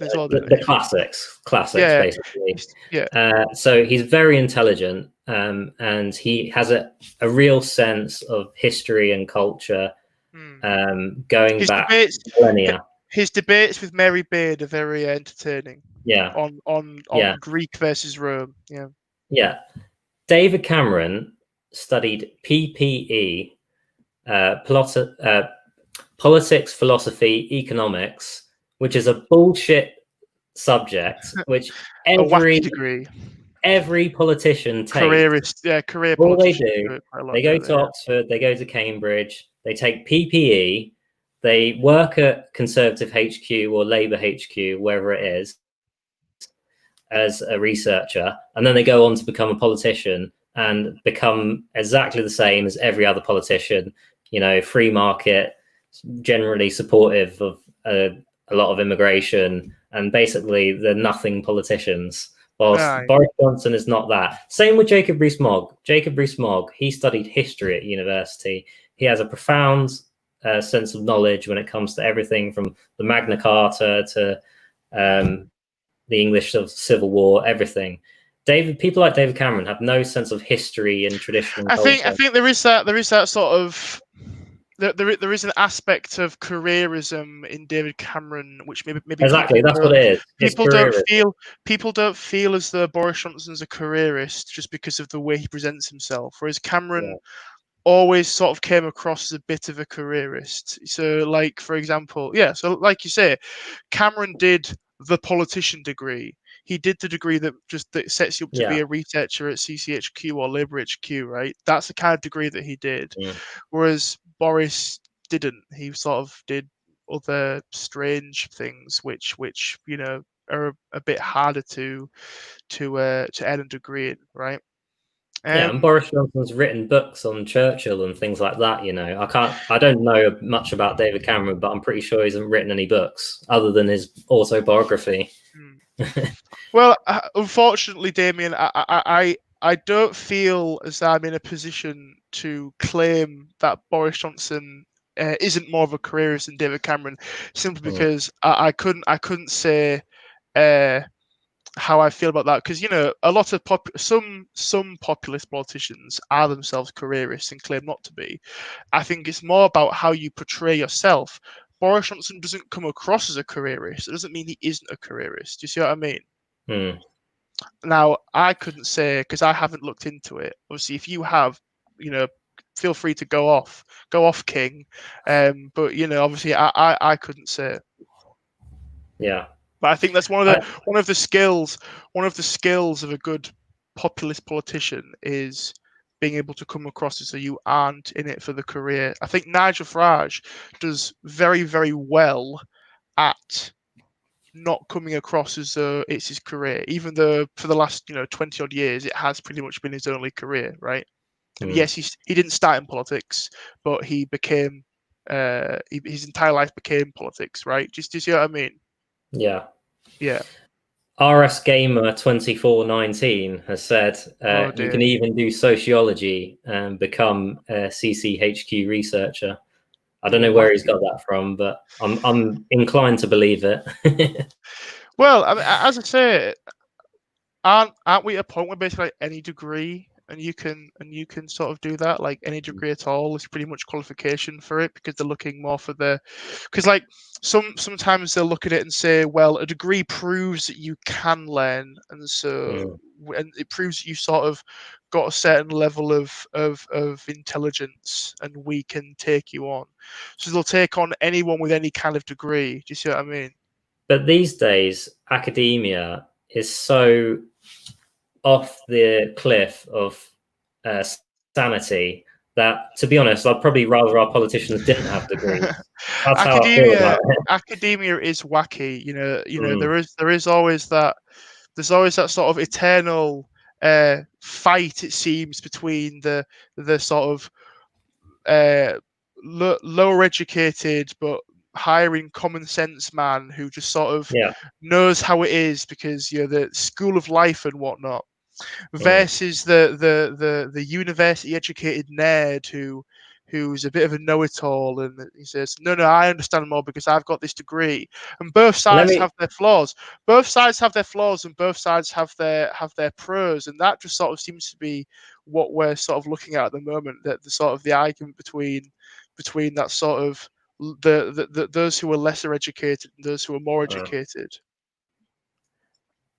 as well. The classics, yeah. basically. Yeah. So he's very intelligent, and he has a real sense of history and culture, going back millennia. His debates with Mary Beard are very entertaining. Yeah. On Greek versus Rome. Yeah. Yeah. David Cameron studied PPE, politics, philosophy, economics, which is a bullshit subject, which every politician takes. Career all politicians they do, they go to Oxford, they go to Cambridge, they take PPE, they work at Conservative HQ or Labour HQ, wherever it is, as a researcher, and then they go on to become a politician and become exactly the same as every other politician, free market, generally supportive of a lot of immigration, and basically they're nothing politicians. Whilst Boris Johnson is not that. Same with Jacob Rees-Mogg. Jacob Rees-Mogg, he studied history at university. He has a profound sense of knowledge when it comes to everything from the Magna Carta to the English Civil War, everything. People like David Cameron have no sense of history and traditional culture. I think there is that sort of there is an aspect of careerism in David Cameron, which maybe exactly that's what it is. People don't feel as though Boris Johnson's a careerist just because of the way he presents himself, whereas Cameron always sort of came across as a bit of a careerist. So, like, for example, so like you say, Cameron did the politician degree. He did the degree that sets you up to be a researcher at CCHQ or Labour HQ, right? That's the kind of degree that he did. Whereas Boris didn't. He sort of did other strange things, which are a bit harder to earn a degree in, right? And Boris Johnson's written books on Churchill and things like that. I don't know much about David Cameron, but I'm pretty sure he hasn't written any books other than his autobiography. Well, unfortunately, Damien, I don't feel as though I'm in a position to claim that Boris Johnson isn't more of a careerist than David Cameron, simply because I couldn't say how I feel about that, because a lot of some populist politicians are themselves careerists and claim not to be. I think it's more about how you portray yourself. Boris Johnson doesn't come across as a careerist. It doesn't mean he isn't a careerist. Do you see what I mean? Mm. Now, I couldn't say because I haven't looked into it. Obviously, if you have, feel free to go off, King. But obviously, I couldn't say. Yeah. But I think that's one of the skills of a good populist politician is being able to come across as so you aren't in it for the career. I think Nigel Farage does very, very well at not coming across as though it's his career, even though for the last 20 odd years it has pretty much been his only career, right? And yes, he didn't start in politics, but he became his entire life became politics, right? Do you see what I mean? Yeah. Yeah. RS Gamer 2419 has said Oh you dear. can even do sociology and become a CCHQ researcher. I don't know where he's got that from, but I'm inclined to believe it. Well, I mean, as I say, aren't we at a point where basically like any degree and you can sort of do that, like any degree at all is pretty much qualification for it, because they're looking more for because like sometimes they'll look at it and say, well, a degree proves that you can learn, and so and it proves that you sort of got a certain level of intelligence and we can take you on. So they'll take on anyone with any kind of degree. Do you see what I mean? But these days, academia is so off the cliff of sanity that, to be honest, I'd probably rather our politicians didn't have degrees. That's how I feel about it. Academia is wacky. There is always that. There's always that sort of eternal fight. It seems between the sort of lower educated but hiring common sense man who just sort of knows how it is because the school of life and whatnot, versus the university educated nerd who's a bit of a know-it-all, and he says, no, I understand more because I've got this degree. And both sides have their flaws. Both sides have their flaws, and both sides have their pros. And that just sort of seems to be what we're sort of looking at the moment. That the sort of the argument between that sort of the those who are lesser educated and those who are more educated.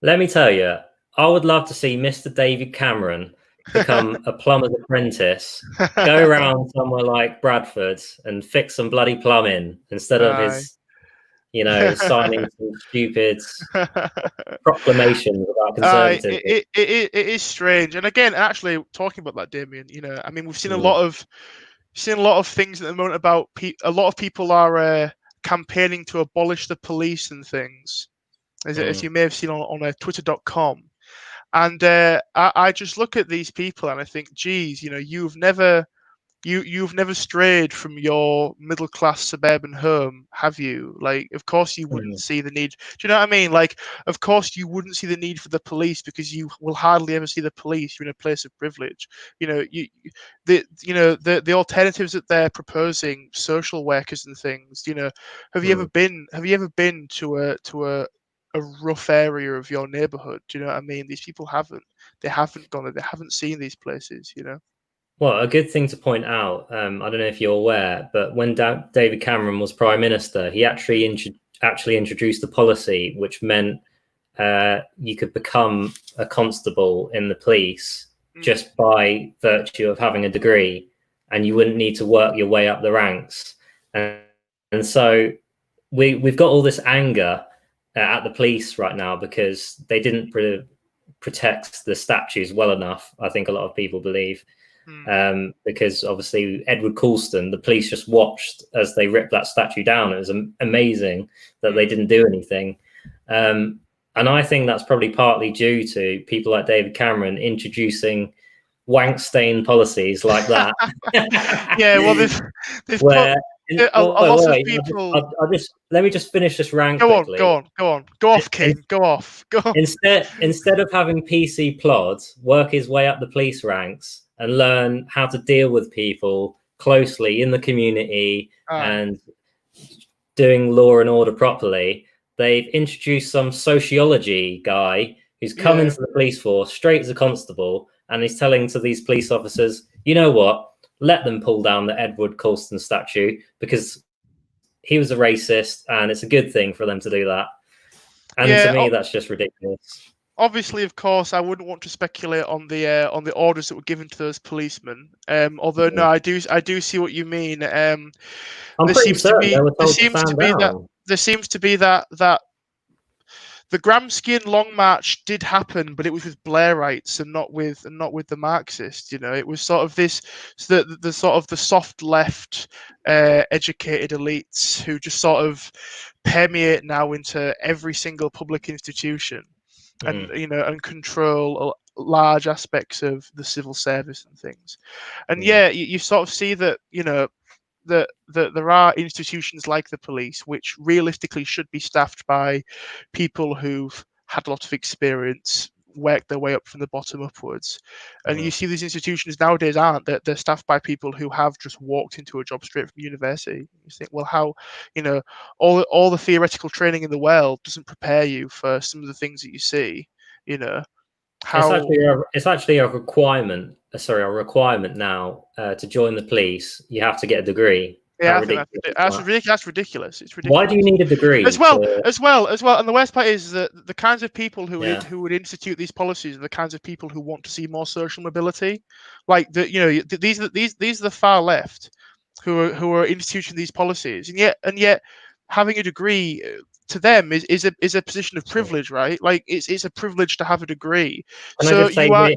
Let me tell you, I would love to see Mr. David Cameron become a plumber's apprentice, go around somewhere like Bradford and fix some bloody plumbing instead of his, signing some stupid proclamations about conservatism. It is strange. And again, actually talking about that, Damien, I mean, we've seen a lot of things at the moment about a lot of people are campaigning to abolish the police and things, as you may have seen on twitter.com. And I just look at these people and I think, geez, you've never strayed from your middle class suburban home, have you? Like, of course you wouldn't see the need. Do you know what I mean? Like, of course you wouldn't see the need for the police because you will hardly ever see the police. You're in a place of privilege. The alternatives that they're proposing, social workers and things. Have you ever been to a rough area of your neighborhood? Do you know what I mean? These people haven't. They haven't gone there. They haven't seen these places. Well, a good thing to point out, I don't know if you're aware, but when David Cameron was Prime Minister, he actually introduced a policy which meant you could become a constable in the police just by virtue of having a degree, and you wouldn't need to work your way up the ranks. And so we've got all this anger at the police right now because they didn't protect the statues well enough, I think a lot of people believe. Because obviously Edward Colston, the police just watched as they ripped that statue down. It was amazing that they didn't do anything. And I think that's probably partly due to people like David Cameron introducing wank-stain policies like that. Yeah, well, they've put a lot of people. Let me just finish this round quickly. Go on. Go off, King. Go off. Go. Instead of having PC Plod work his way up the police ranks and learn how to deal with people closely in the community and doing law and order properly, they've introduced some sociology guy who's come into the police force straight as a constable, and he's telling to these police officers, you know what, let them pull down the Edward Colston statue because he was a racist, and it's a good thing for them to do that. And to Yeah, me, that's just ridiculous. obviously, of course, I wouldn't want to speculate on the orders that were given to those policemen. Although no, I do see what you mean. I'm There pretty seems to certain they be were told to stand down. that the Gramsci and Long March did happen, but it was with Blairites and not with the Marxists. You know, it was sort of this the sort of the soft left, educated elites who just sort of permeate now into every single public institution, and and control large aspects of the civil service and things. And yeah, you sort of see that that there are institutions like the police which realistically should be staffed by people who've had a lot of experience, worked their way up from the bottom upwards. And you see these institutions nowadays aren't. They're staffed by people who have just walked into a job straight from university. You think, well, how, all the theoretical training in the world doesn't prepare you for some of the things that you see. You know, how It's actually a requirement. Sorry, a requirement now to join the police. You have to get a degree. Yeah, How I think ridiculous is that's that? ridiculous. That's ridiculous. It's Why do you ridiculous. need a degree to? As well. And the worst part is that the kinds of people Yeah. who would institute these policies are the kinds of people who want to see more social mobility. Like these are the far left who are instituting these policies, and yet having a degree to them is a position of privilege, right? Like it's a privilege to have a degree. Can I So just say here,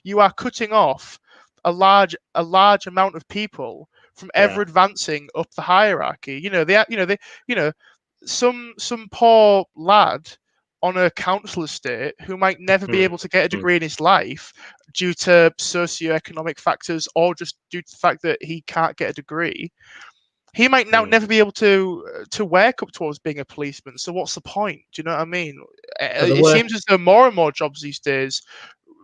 you are cutting off a large amount of people from ever yeah, advancing up the hierarchy. Some poor lad on a council estate who might never be mm, able to get a mm, degree in his life due to socioeconomic factors or just due to the fact that he can't get a degree. He might now mm. never be able to work up towards being a policeman. So what's the point? Do you know what I mean? But the It worst, seems as though more and more jobs these days,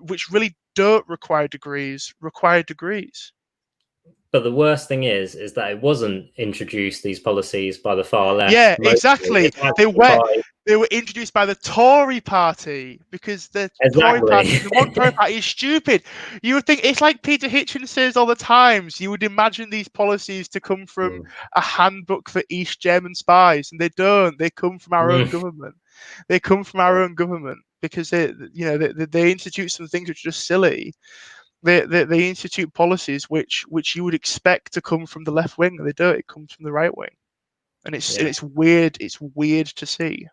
which really don't require degrees, require degrees. but the worst thing is that it wasn't introduced, these policies, by the far left. Yeah, Mostly, exactly. it's actually by They were introduced by the Tory party because exactly. the modern Tory party is stupid. You would think it's like Peter Hitchens says all the times. You would imagine these policies to come from Mm, a handbook for East German spies, and they don't. They come from our own mm, government. They come from our own government because they institute some things which are just silly. They institute policies which you would expect to come from the left wing, and they don't. It comes from the right wing, and yeah. it's weird. It's weird to see.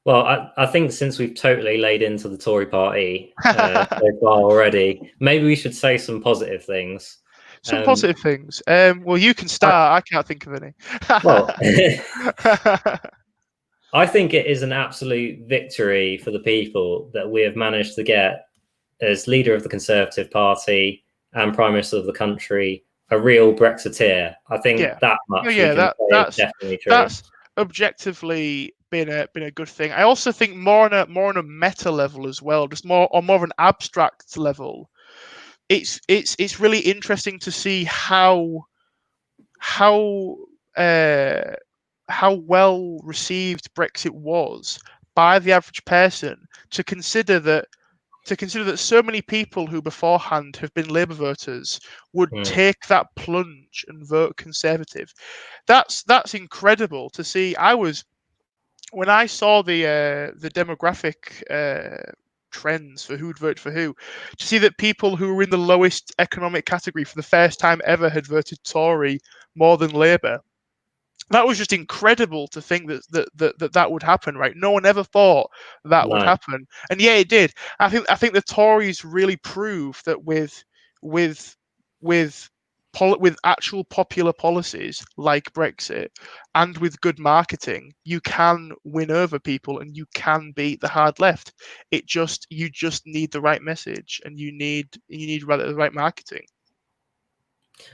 Well, I think since we've totally laid into the Tory party so far already, maybe we should say some positive things. Some Um, positive things. Well, you can I, start. I can't think of any. well, I think it is an absolute victory for the people that we have managed to get, as leader of the Conservative Party and Prime Minister of the country, a real Brexiteer. I think Yeah. that Oh, much we yeah, can say is definitely true. that's objectively been a good thing. I also think more on a meta level as well, just more of an abstract level. It's really interesting to see how uh, how well received Brexit was by the average person, to consider that so many people who beforehand have been Labour voters would Mm, take that plunge and vote Conservative. That's incredible to see. When I saw the demographic trends for who'd vote for who, to see that people who were in the lowest economic category for the first time ever had voted Tory more than Labour. That was just incredible to think that would happen, right? No one ever thought that would no. happen, and yeah, it did. I think the Tories really prove that with with with actual popular policies like Brexit and with good marketing, you can win over people and you can beat the hard left. You just need the right message, and you need the right marketing.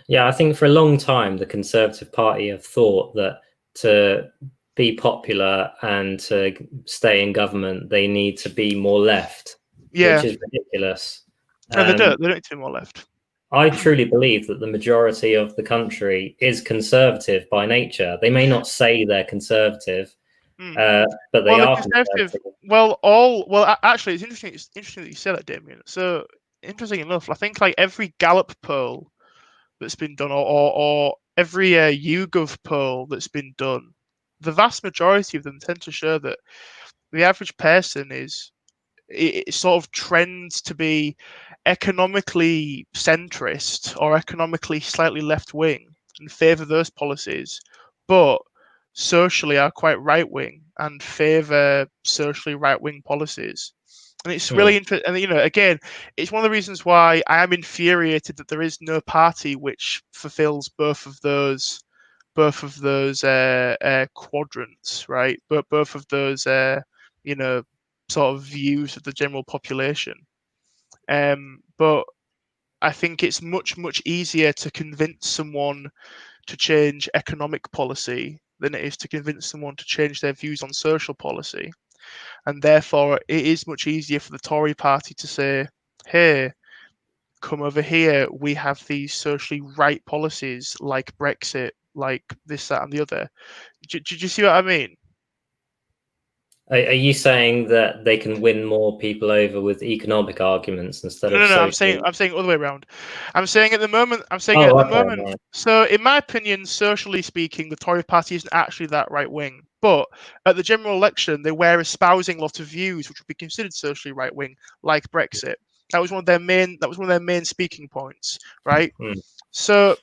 Yeah, I think for a long time the Conservative Party have thought that to be popular and to stay in government, they need to be more left, which Yeah, is ridiculous. no, they Um, don't. They don't need to be more left. I truly believe that the majority of the country is conservative by nature. They may not say they're conservative, Mm. but they Well, the are Conservative, conservative. actually, it's interesting. It's interesting that you said that, Damien. So, interesting enough, I think like every Gallup poll that's been done, or YouGov poll that's been done, the vast majority of them tend to show that the average person it sort of trends to be economically centrist or economically slightly left wing and favour those policies, but socially are quite right wing and favour socially right wing policies. And it's really interesting. And again, it's one of the reasons why I am infuriated that there is no party which fulfills both of those quadrants, right? But both of those you know sort of views of the general population. But I think it's much easier to convince someone to change economic policy than it is to convince someone to change their views on social policy. And therefore, it is much easier for the Tory party to say, hey, come over here. We have these socially right policies like Brexit, like this, that, and the other. Do you see what I mean? Are you saying that they can win more people over with economic arguments instead No, of no, no. social? I'm saying all the way around. I'm saying at the moment. I'm saying at Oh, the okay, moment. right. So, in my opinion, socially speaking, the Tory party isn't actually that right wing. But at the general election, they were espousing a lot of views which would be considered socially right wing, like Brexit. That was one of their main. That was one of their main speaking points, right? Mm. So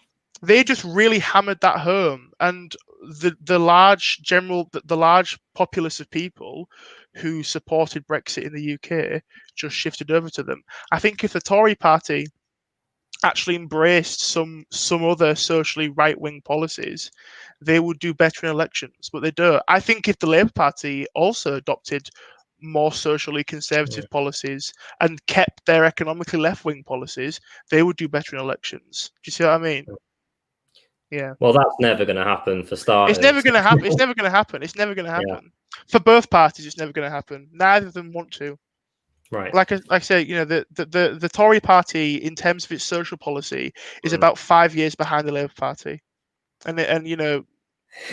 they just really hammered that home, and the large populace of people who supported Brexit in the UK just shifted over to them. I think if the Tory party actually embraced some other socially right wing policies, they would do better in elections, but they don't. I think if the Labour Party also adopted more socially Yeah. conservative policies and kept their economically left wing policies, they would do better in elections. Do you see what I mean? Yeah. Well, that's never going to happen for It's never starters. going to happen. It's never going to happen. It's never going to Yeah, happen. For both parties, it's never going to happen. Neither of them want to. right. Like I say, the Tory party, in terms of its social policy, is Mm. about 5 years behind the Labour Party, and we'll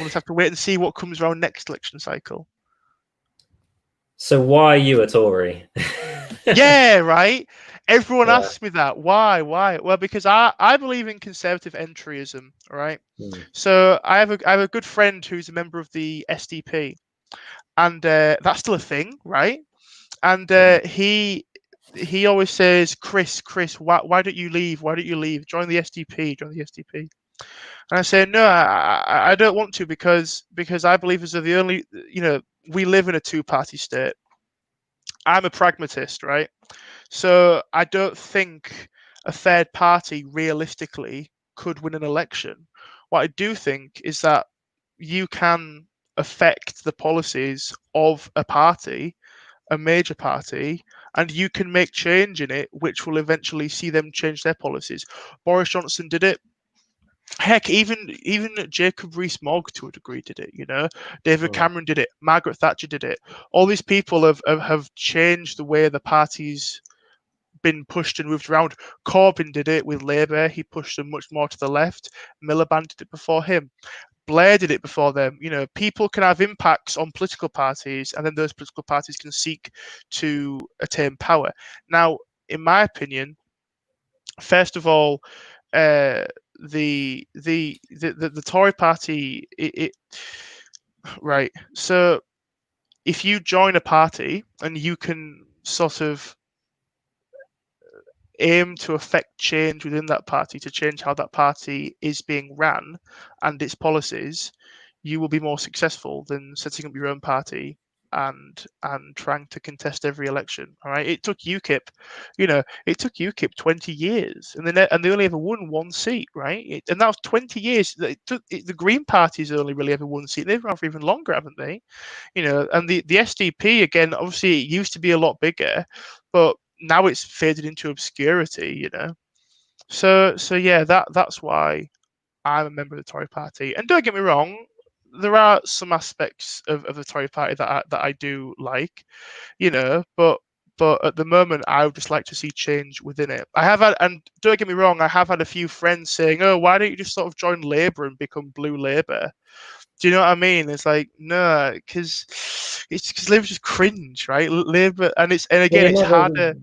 just have to wait and see what comes around next election cycle. So why are you a Tory? Yeah, right. Everyone Yeah. asks me that. Why? Why? Well, because I believe in conservative entryism. Right. Mm. So I have a good friend who's a member of the SDP, and that's still a thing, right? And Mm. he always says, Chris, why don't you leave? Why don't you leave? Join the SDP. Join the SDP. And I say, no, I don't want to because I believe as the only, we live in a two-party state. I'm a pragmatist, right? So I don't think a third party realistically could win an election. What I do think is that you can affect the policies of a party, a major party, and you can make change in it, which will eventually see them change their policies. Boris Johnson did it. Heck, even Jacob Rees-Mogg to a degree did it. David Mm. Cameron did it. Margaret Thatcher did it. All these people have changed the way the party's been pushed and moved around. Corbyn did it with Labour. He pushed them much more to the left. Miliband did it before him. Blair did it before them. People can have impacts on political parties, and then those political parties can seek to attain power. Now, in my opinion, first of all, the Tory party, right. So, if you join a party and you can sort of aim to affect change within that party, to change how that party is being ran and its policies, you will be more successful than setting up your own party and trying to contest every election. All right, it took UKIP 20 years, and they only ever won one seat, right? And that was 20 years. The Green Party's only really ever won seat. They've been around for even longer, haven't they? And the SDP again, obviously, it used to be a lot bigger, but now it's faded into obscurity. So yeah, that's why I'm a member of the Tory party. And don't get me wrong, there are some aspects of the Tory party that I do like, but at the moment I would just like to see change within it. I have had, and don't get me wrong, I have had a few friends saying, "Oh, why don't you just sort of join Labour and become Blue Labour?" Do you know what I mean? It's like, no, because Labour's just cringe, right? Labour, and Well, again, it's harder.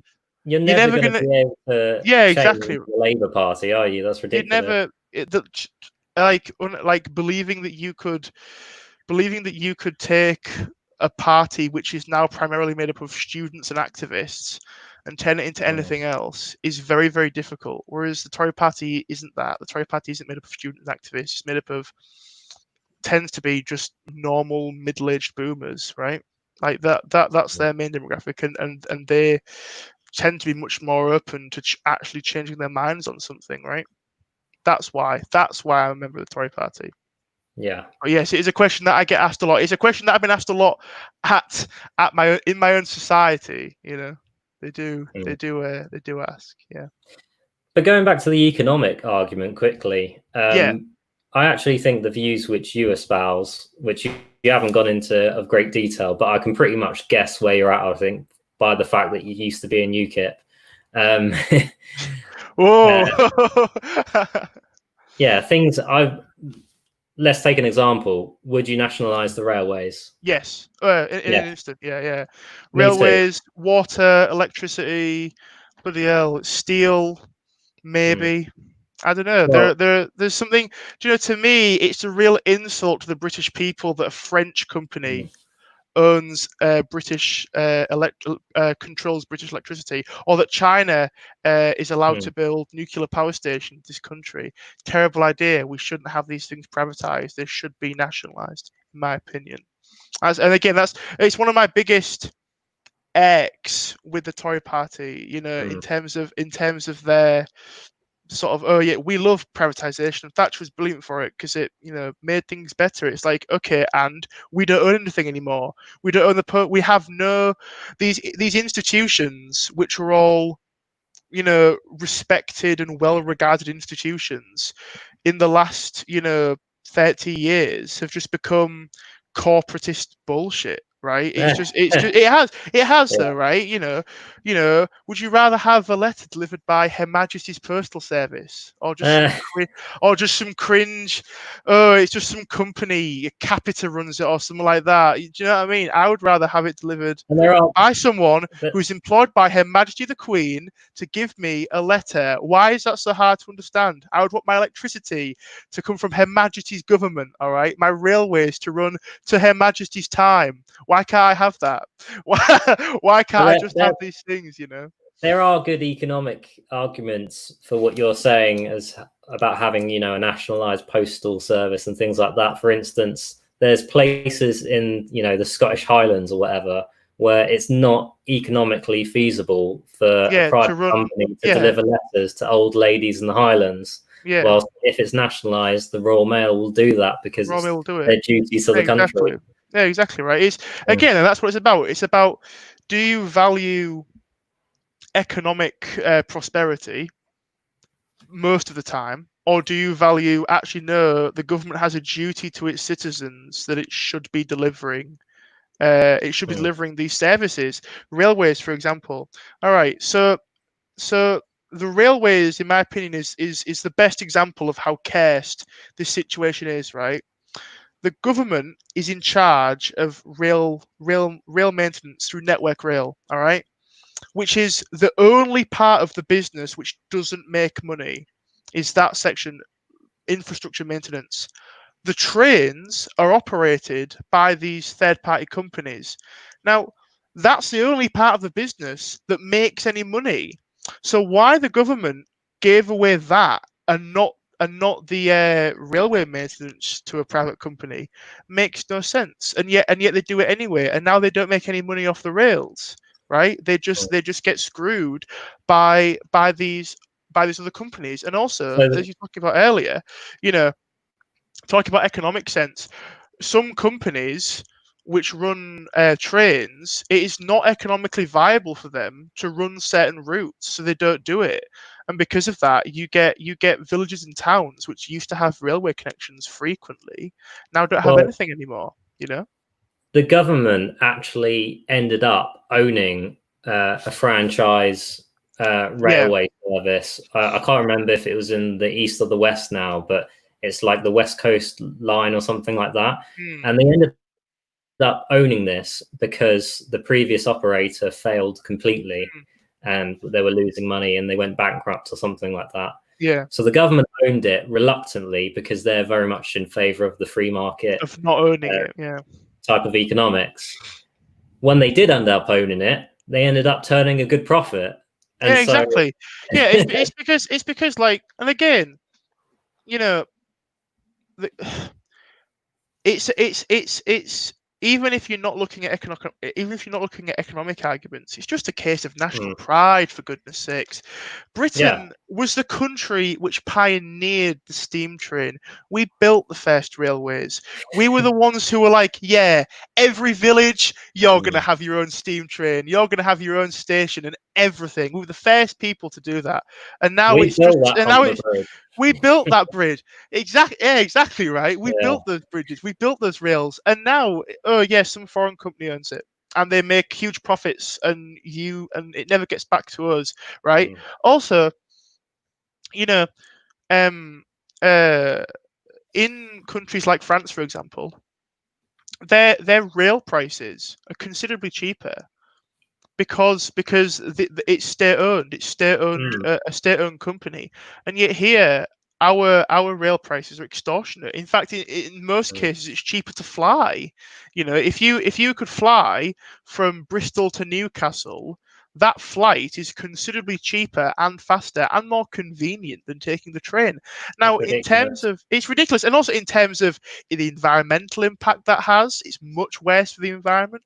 you're You're never never going to gonna, be able to yeah, change exactly. the Labour Party, are you? That's You'd ridiculous. never. like believing that you could take a party which is now primarily made up of students and activists and turn it into anything else is very, very difficult. Whereas the Tory party isn't that. The Tory party isn't made up of students and activists. It's made up of, tends to be just normal middle-aged boomers, right? Like that's their main demographic, and they tend to be much more open to actually changing their minds on something, right? That's why I'm a member of the Tory party. Yeah. But yes, it is a question that I get asked a lot. It's a question that I've been asked a lot at my own society. You know, they do ask. Yeah. But going back to the economic argument quickly, Yeah. I actually think the views which you espouse, which you haven't gone into of great detail, but I can pretty much guess where you're at, I think, by the fact that you used to be in UKIP. Whoa. Yeah, things I've. Let's take an example. Would you nationalise the railways? Yes. In Yeah, an instant. Yeah. me too. Railways, water, electricity, bloody hell, steel, maybe. I don't know. Well, There's something. Do you know? To me, it's a real insult to the British people that a French company owns British controls British electricity, or that China is allowed to build nuclear power stations in this country. Terrible idea. We shouldn't have these things privatized. They should be nationalized, in my opinion. And again, it's one of my biggest irks with the Tory party. You know, in terms of their sort of, oh yeah, we love privatization. Thatcher was brilliant for it because it, you know, made things better. It's like, okay, and we don't own anything anymore. We don't own we have no these institutions which are all, you know, respected and well regarded institutions in the last, you know, 30 years have just become corporatist bullshit, right? It has though, right? Would you rather have a letter delivered by Her Majesty's Postal Service, or just some cringe, oh, it's just some company, Capita runs it, or something like that? Do you know what I mean? I would rather have it delivered by someone who's employed by Her Majesty the Queen to give me a letter. Why is that so hard to understand? I would want my electricity to come from Her Majesty's government, all right? My railways to run to Her Majesty's time. Why can't I have that? Why can't I just have these things, you know? There are good economic arguments for what you're saying as about having, you know, a nationalized postal service and things like that. For instance, there's places in, you know, the Scottish Highlands or whatever, where it's not economically feasible for a private company to deliver letters to old ladies in the Highlands. Yeah. Whilst if it's nationalised, the Royal Mail will do that because it's their duty to the country. Yeah, exactly right. It's again, and that's what it's about. It's about, do you value economic prosperity most of the time, or do you value, actually no, the government has a duty to its citizens that it should be delivering these services? Railways, for example. All right, so the railways, in my opinion, is the best example of how cursed this situation is, right? The government is in charge of rail maintenance through Network Rail, all right, which is the only part of the business which doesn't make money, is that section, infrastructure maintenance. The trains are operated by these third-party companies. Now, that's the only part of the business that makes any money. So why the government gave away that and not the railway maintenance to a private company makes no sense. And yet they do it anyway. And now they don't make any money off the rails, right? They just get screwed by these other companies. And also, as you talked about earlier, you know, talking about economic sense, some companies which run trains, it is not economically viable for them to run certain routes, so they don't do it. And because of that, you get villages and towns which used to have railway connections frequently, now don't have anything anymore, you know? The government actually ended up owning a franchise railway service. I can't remember if it was in the east or the west now, but it's like the West Coast Line or something like that. And they ended up owning this because the previous operator failed completely and they were losing money and they went bankrupt or something like that. Yeah. So the government owned it reluctantly because they're very much in favour of the free market Of not owning it. Yeah. type of economics. When they did end up owning it, they ended up turning a good profit. And Yeah, so, exactly. Yeah, it's because like, and again, you know, the, it's even if you're not looking at economic arguments, it's just a case of national pride, for goodness sakes. yeah, Britain was the country which pioneered the steam train. We built the first railways. We were the ones who were like, yeah, every village, you're going to have your own steam train. You're going to have your own station and everything. We were the first people to do that. And now we it's built just, that and now Humber it's, Bridge. we built that bridge. Exactly. Yeah, exactly right. We Yeah. built those bridges. We built those rails. And now, oh yeah, some foreign company owns it. And they make huge profits, and it never gets back to us, right? Also, you know, um, uh, in countries like France, for example, their rail prices are considerably cheaper because it's state owned. It's state owned, a state owned company, and yet here our rail prices are extortionate. In fact, in most cases, it's cheaper to fly. If you could fly from Bristol to Newcastle, that flight is considerably cheaper and faster and more convenient than taking the train. It's Now, in terms ridiculous. of it's ridiculous, and also in terms of the environmental impact that has, it's much worse for the environment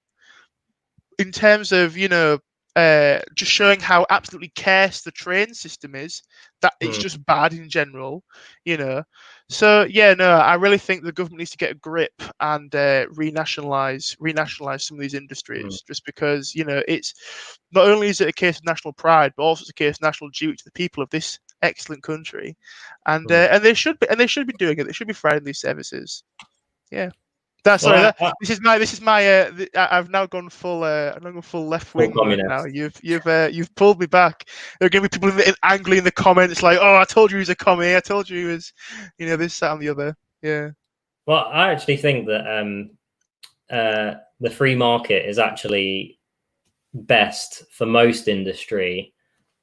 in terms of just showing how absolutely cursed the train system is, that it's just bad in general, you know. So yeah, no, I really think the government needs to get a grip and renationalize some of these industries, just because it's not only is it a case of national pride, but also it's a case of national duty to the people of this excellent country, and they should be doing it. They should be providing these services. Yeah. Well, I've now gone full left full wing mode communist. now. You've pulled me back. There are going to be people angry in the comments like, "Oh, I told you he was a commie. I told you he was, this, that, and the other." Yeah. Well, I actually think that the free market is actually best for most industry,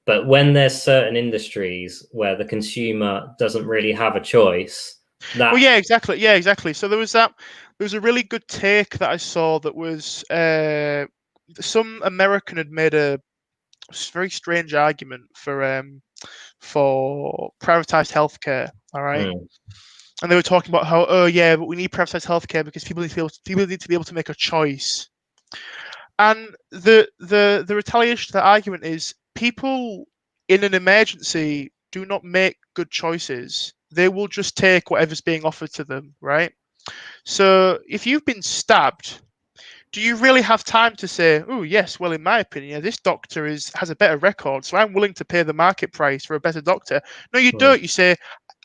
but when there's certain industries where the consumer doesn't really have a choice, Well, that yeah, exactly. Yeah, exactly. So there was that. There was a really good take that I saw that was some American had made a very strange argument for privatized healthcare. All right. And they were talking about how, oh yeah, but we need privatized healthcare because people need to be able to make a choice. And the retaliation to that argument is people in an emergency do not make good choices. They will just take whatever's being offered to them, right? So if you've been stabbed, do you really have time to say, oh yes, well in my opinion, this doctor has a better record, so I'm willing to pay the market price for a better doctor? No, you don't. You say,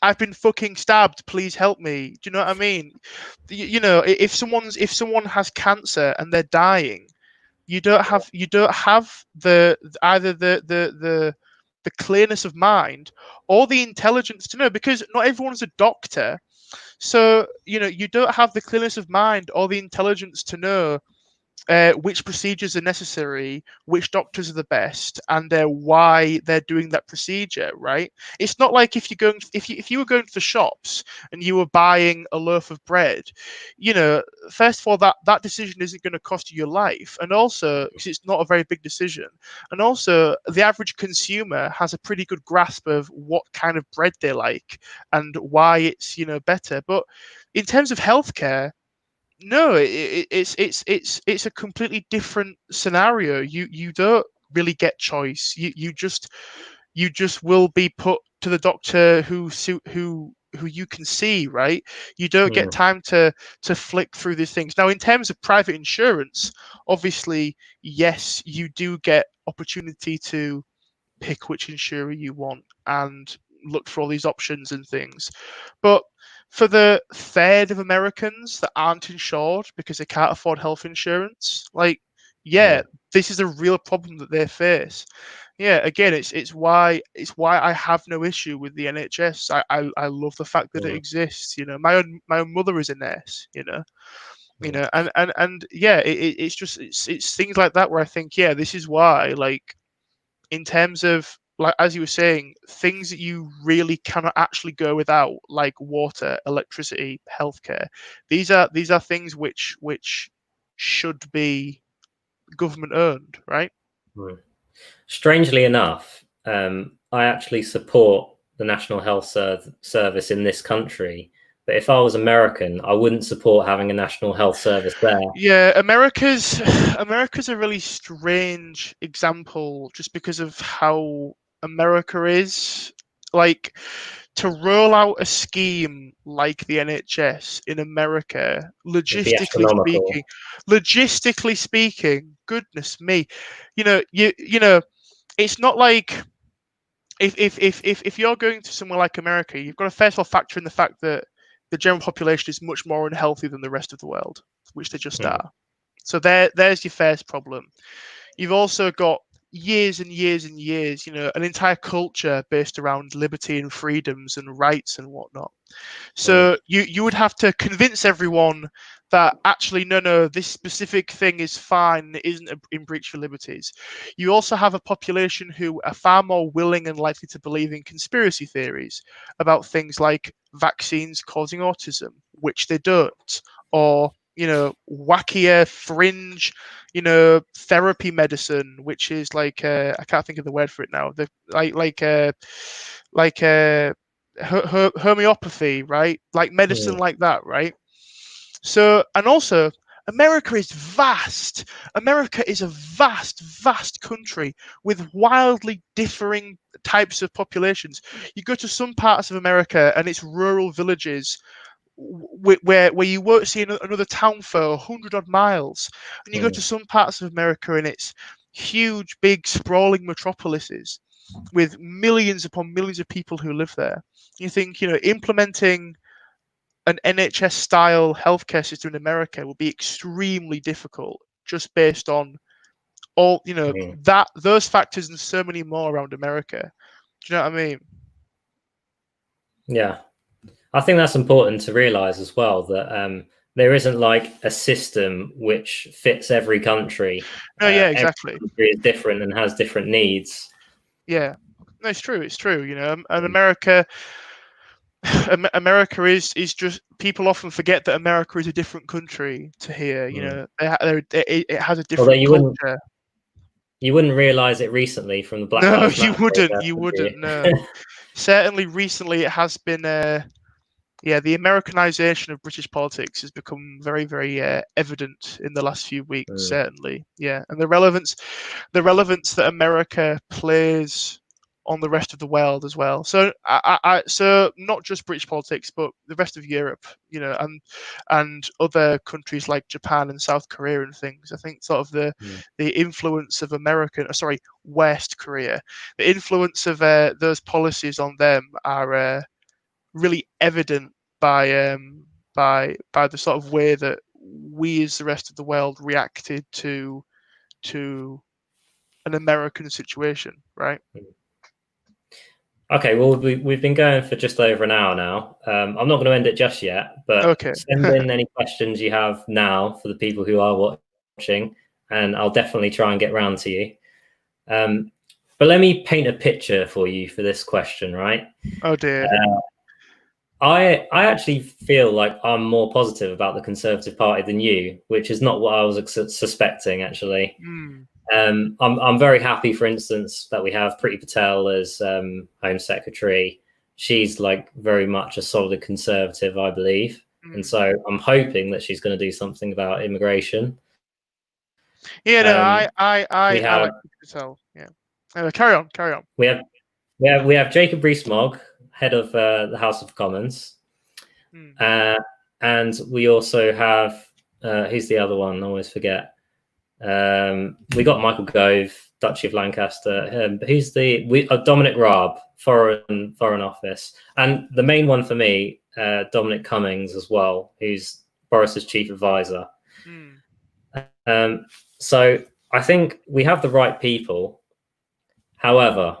I've been fucking stabbed. Please help me. Do you know what I mean? If someone has cancer and they're dying, you don't have either the clearness of mind or the intelligence to know, because not everyone's a doctor. So you don't have the clearness of mind or the intelligence to know which procedures are necessary, which doctors are the best, and why they're doing that procedure. Right? It's not like if you were going to the shops and you were buying a loaf of bread. First of all, that decision isn't going to cost you your life, and also because it's not a very big decision, and also the average consumer has a pretty good grasp of what kind of bread they like and why it's better. But in terms of healthcare, no, it's a completely different scenario. You don't really get choice. You just will be put to the doctor who you can see, right? You don't get time to flick through these things. Now, in terms of private insurance, obviously, yes, you do get opportunity to pick which insurer you want and look for all these options and things. But for the third of Americans that aren't insured because they can't afford health insurance, like, yeah, this is a real problem that they face. Yeah, again, it's why I have no issue with the NHS. I love the fact that it exists. My own mother is a nurse. And yeah, it's things like that where I think, yeah, this is why, like, in terms of like as you were saying, things that you really cannot actually go without, like water, electricity, healthcare. These are things which should be government owned, right? Mm. Strangely enough, I actually support the National Health Service in this country. But if I was American, I wouldn't support having a National Health Service there. Yeah, America's a really strange example just because of how America is. Like, to roll out a scheme like the NHS in America, It'd be astronomical. logistically speaking, goodness me, you know, it's not like if you're going to somewhere like America, you've got to first of all factor in the fact that the general population is much more unhealthy than the rest of the world, which they just Mm, are. So there's your first problem. You've also got years and years and years, an entire culture based around liberty and freedoms and rights and whatnot. mm, So you would have to convince everyone that actually no, this specific thing is fine, it isn't in breach of liberties. You also have a population who are far more willing and likely to believe in conspiracy theories about things like vaccines causing autism, which they don't, or wackier fringe, therapy medicine, which is like I can't think of the word for it now. The like homeopathy, right? Like medicine mm, like that, right? So, and also, America is vast. America is a vast, vast country with wildly differing types of populations. You go to some parts of America and it's rural villages where you won't see another town for 100 odd miles, and you go to mm, some parts of America and it's huge, big, sprawling metropolises with millions upon millions of people who live there. You think, implementing an NHS style healthcare system in America would be extremely difficult just based on all, mm. that those factors and so many more around America. Do you know what I mean? Yeah. I think that's important to realize as well that there isn't like a system which fits every country. No, yeah, Every exactly. country is different and has different needs. Yeah. No, it's true. It's true. And Mm, America is just, people often forget that America is a different country to here. mm. It has a Although different culture. you wouldn't realize it recently from the Black No, Lives you Matter wouldn't. protest, You would wouldn't. No. you? Certainly, recently it has been. Yeah, the Americanization of British politics has become very, very evident in the last few weeks. Mm, Certainly, yeah, and the relevance that America plays on the rest of the world as well. So, so not just British politics, but the rest of Europe, and other countries like Japan and South Korea and things. I think sort of the mm, the influence of West Korea, the influence of those policies on them are really evident by by the sort of way that we as the rest of the world reacted to an American situation, right? mm. Okay, well, we've been going for just over an hour now. I'm not going to end it just yet, but Okay. send in any questions you have now for the people who are watching, and I'll definitely try and get round to you. Um, but let me paint a picture for you for this question, right? Oh dear. Uh, I actually feel like I'm more positive about the Conservative Party than you, which is not what I was suspecting, actually. Mm, I'm very happy, for instance, that we have Priti Patel as Home Secretary. She's like very much a solid Conservative, I believe, and mm. so I'm hoping that she's going to do something about immigration. Yeah, no, Um, we I have like to tell. Yeah. Carry on, carry on. we have we have Jacob Rees-Mogg, head of the House of Commons, Mm, uh, and we also have who's the other one? I always forget. We got Michael Gove, Duchy of Lancaster. Who's Dominic Raab, Foreign Office, and the main one for me, Dominic Cummings as well, who's Boris's chief advisor. mm, So I think we have the right people. However,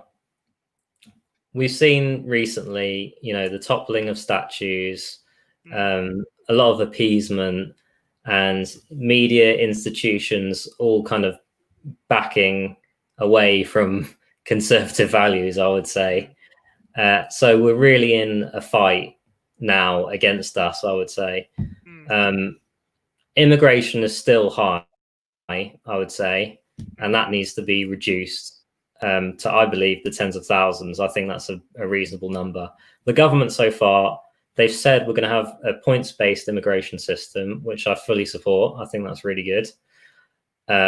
we've seen recently, the toppling of statues, mm. a lot of appeasement, and media institutions all kind of backing away from conservative values, I would say. So we're really in a fight now against us, I would say. Immigration is still high, I would say, and that needs to be reduced to, I believe, the tens of thousands. I think that's a reasonable number. The government so far, they've said we're going to have a points-based immigration system, which I fully support. I think that's really good.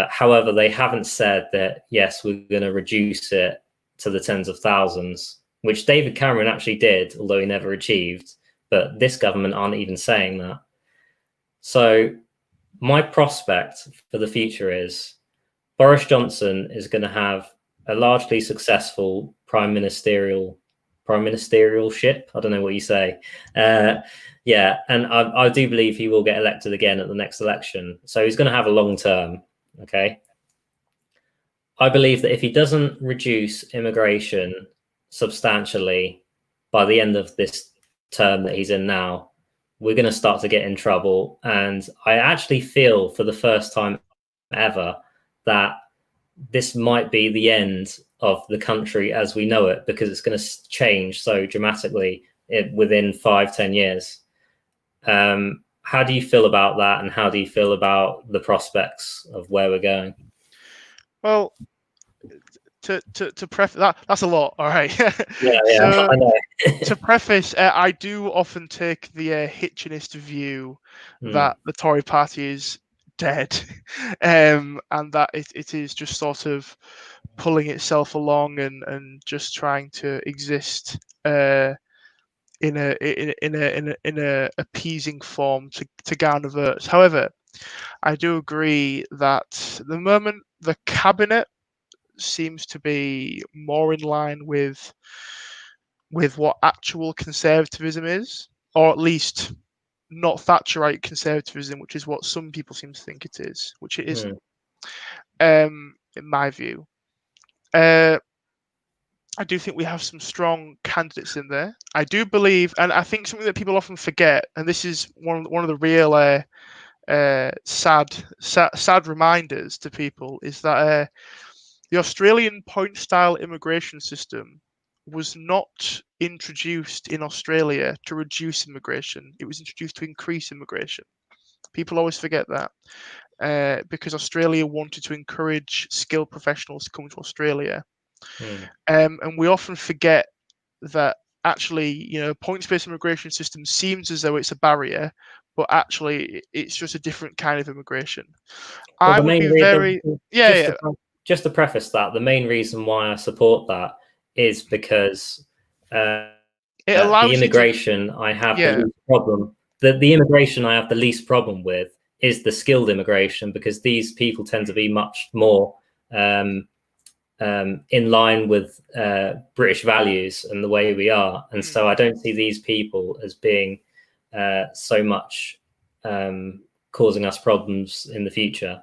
However, they haven't said that, yes, we're going to reduce it to the tens of thousands, which David Cameron actually did, although he never achieved. But this government aren't even saying that. So my prospect for the future is Boris Johnson is going to have a largely successful prime ministerialship. I don't know what you say. Yeah, and I do believe he will get elected again at the next election. So he's going to have a long term. Okay. I believe that if he doesn't reduce immigration substantially by the end of this term that he's in now, we're going to start to get in trouble. And I actually feel for the first time ever that this might be the end of the country as we know it, because it's going to change so dramatically within 5-10 years. How do you feel about that, and how do you feel about the prospects of where we're going? Well, to preface that's a lot. All right. Yeah, So I know. to preface, I do often take the Hitchinist view that the Tory party is dead, and that it is just sort of pulling itself along and just trying to exist in a appeasing form to garner votes. However, I do agree that the moment the cabinet seems to be more in line with what actual conservatism is, or at least not Thatcherite conservatism, which is what some people seem to think it is, which it isn't, in my view. I do think we have some strong candidates in there. I do believe, and I think something that people often forget, and this is one of the real sad reminders to people, is that the Australian point-style immigration system was not introduced in Australia to reduce immigration. It was introduced to increase immigration. People always forget that because Australia wanted to encourage skilled professionals to come to Australia. And we often forget that actually, points-based immigration system seems as though it's a barrier, but actually it's just a different kind of immigration. Well, I would be very, yeah. Just to preface that, the main reason why I support that is because it the allows immigration you to, I have the least problem. The immigration I have the least problem with is the skilled immigration, because these people tend to be much more in line with British values and the way we are. And so I don't see these people as being so much causing us problems in the future.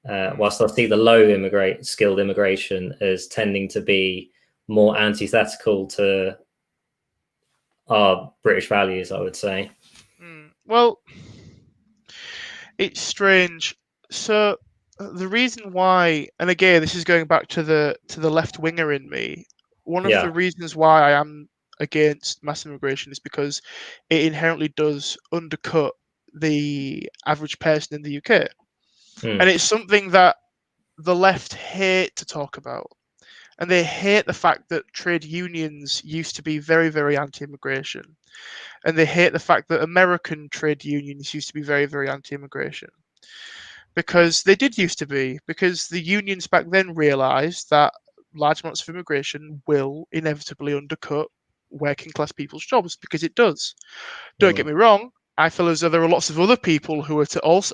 Whilst I see the low skilled immigration as tending to be more antithetical to our British values, I would say. Well, it's strange. So the reason why, and again, this is going back to the left winger in me. One of the reasons why I am against mass immigration is because it inherently does undercut the average person in the UK, and it's something that the left hate to talk about. And they hate the fact that trade unions used to be very, very anti-immigration. And they hate the fact that American trade unions used to be very, very anti-immigration. Because they did used to be. Because the unions back then realised that large amounts of immigration will inevitably undercut working class people's jobs, because it does. Don't get me wrong, I feel as though there are lots of other people who are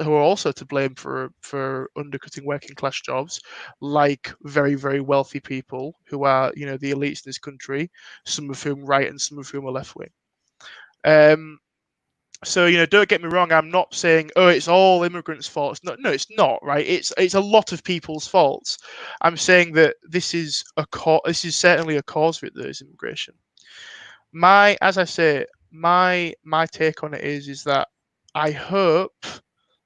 also to blame for undercutting working class jobs, like very, very wealthy people who are, the elites in this country, some of whom right and some of whom are left wing. So don't get me wrong, I'm not saying it's all immigrants' faults. No, it's not, right? It's a lot of people's faults. I'm saying that this is certainly a cause of it. There is immigration. As I say, my take on it is that I hope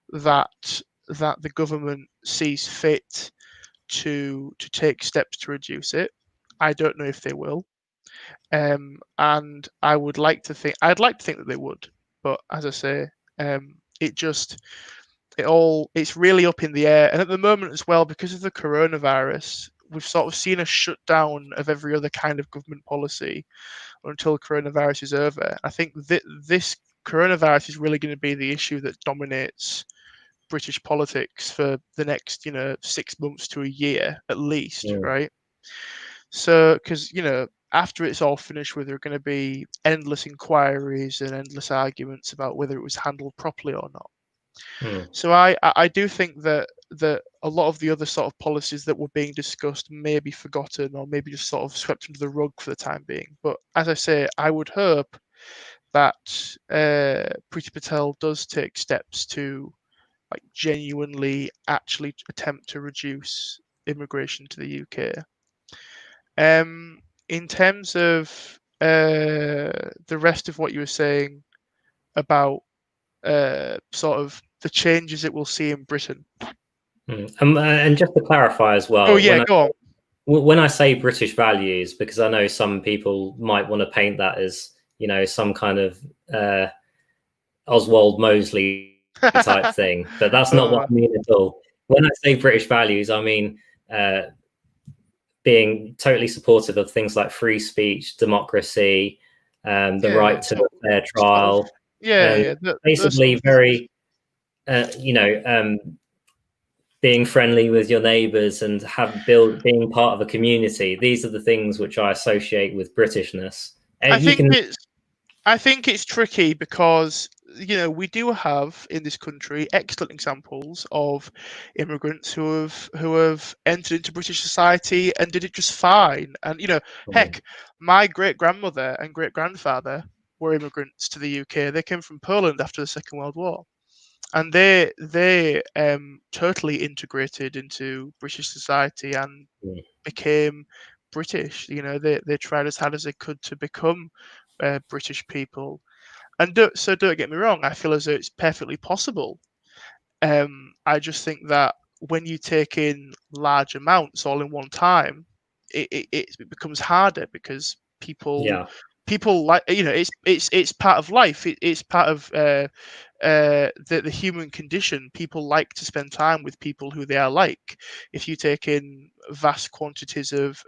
that the government sees fit to take steps to reduce it. I don't know if they will. And I'd like to think that they would, but as I say, it's really up in the air. And at the moment as well, because of the coronavirus, we've sort of seen a shutdown of every other kind of government policy until coronavirus is over. I think this coronavirus is really going to be the issue that dominates British politics for the next, 6 months to a year at least, right? So, because after it's all finished with, there are going to be endless inquiries and endless arguments about whether it was handled properly or not. So I do think that a lot of the other sort of policies that were being discussed may be forgotten or maybe just sort of swept under the rug for the time being. But as I say, I would hope that Priti Patel does take steps to like genuinely actually attempt to reduce immigration to the UK. In terms of the rest of what you were saying about sort of the changes it will see in Britain. And just to clarify as well, Oh yeah, go on. When I say British values, because I know some people might want to paint that as, some kind of Oswald Mosley type thing, but that's not what I mean at all. When I say British values, I mean being totally supportive of things like free speech, democracy, the right to a fair trial. Basically very, being friendly with your neighbours and being part of a community. These are the things which I associate with Britishness. I think it's tricky because we do have in this country excellent examples of immigrants who have entered into British society and did it just fine. And heck, my great grandmother and great grandfather were immigrants to the UK. They came from Poland after the Second World War, and they totally integrated into British society and became British. They tried as hard as they could to become British people. And don't get me wrong, I feel as though it's perfectly possible. I just think that when you take in large amounts all in one time, it becomes harder because people like it's part of life. It's part of the human condition. People like to spend time with people who they are like. If you take in vast quantities of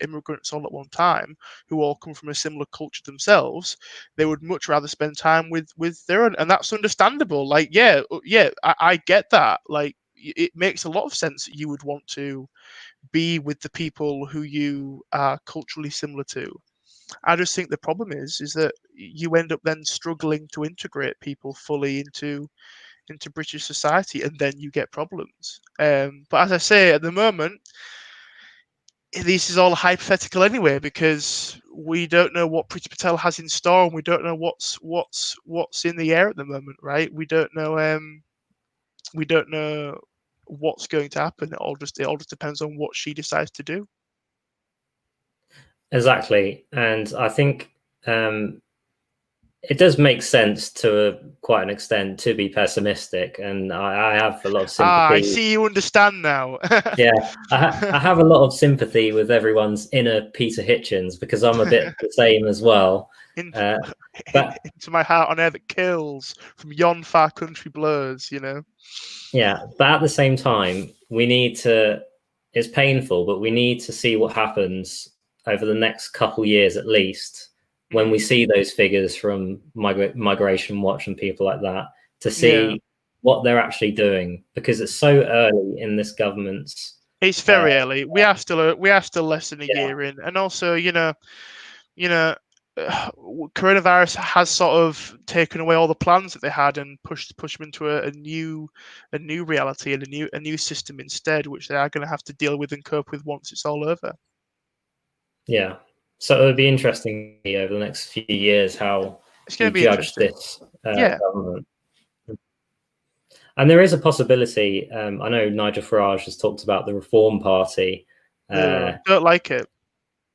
immigrants all at one time who all come from a similar culture themselves, they would much rather spend time with their own, and that's understandable. Like I get that. Like it makes a lot of sense that you would want to be with the people who you are culturally similar to. I just think the problem is that you end up then struggling to integrate people fully into British society, and then you get problems. But as I say, at the moment, this is all hypothetical anyway, because we don't know what Priti Patel has in store, and we don't know what's in the air at the moment, right? We don't know what's going to happen. It all just depends on what she decides to do. Exactly, and I think it does make sense to quite an extent to be pessimistic, and I have a lot of sympathy. I see you understand now. Yeah, I have a lot of sympathy with everyone's inner Peter Hitchens, because I'm a bit the same as well. Into my heart on air that kills from yon far country blows, Yeah, but at the same time, it's painful, but we need to see what happens over the next couple years at least, when we see those figures from Migration Watch and people like that, to see what they're actually doing, because it's so early in this government's. It's very early. We are still less than a year in, and also coronavirus has sort of taken away all the plans that they had and pushed them into a new reality and a new system instead, which they are going to have to deal with and cope with once it's all over. Yeah, so it would be interesting over the next few years how it's going to be judge this government. And there is a possibility. I know Nigel Farage has talked about the Reform Party. Don't like it.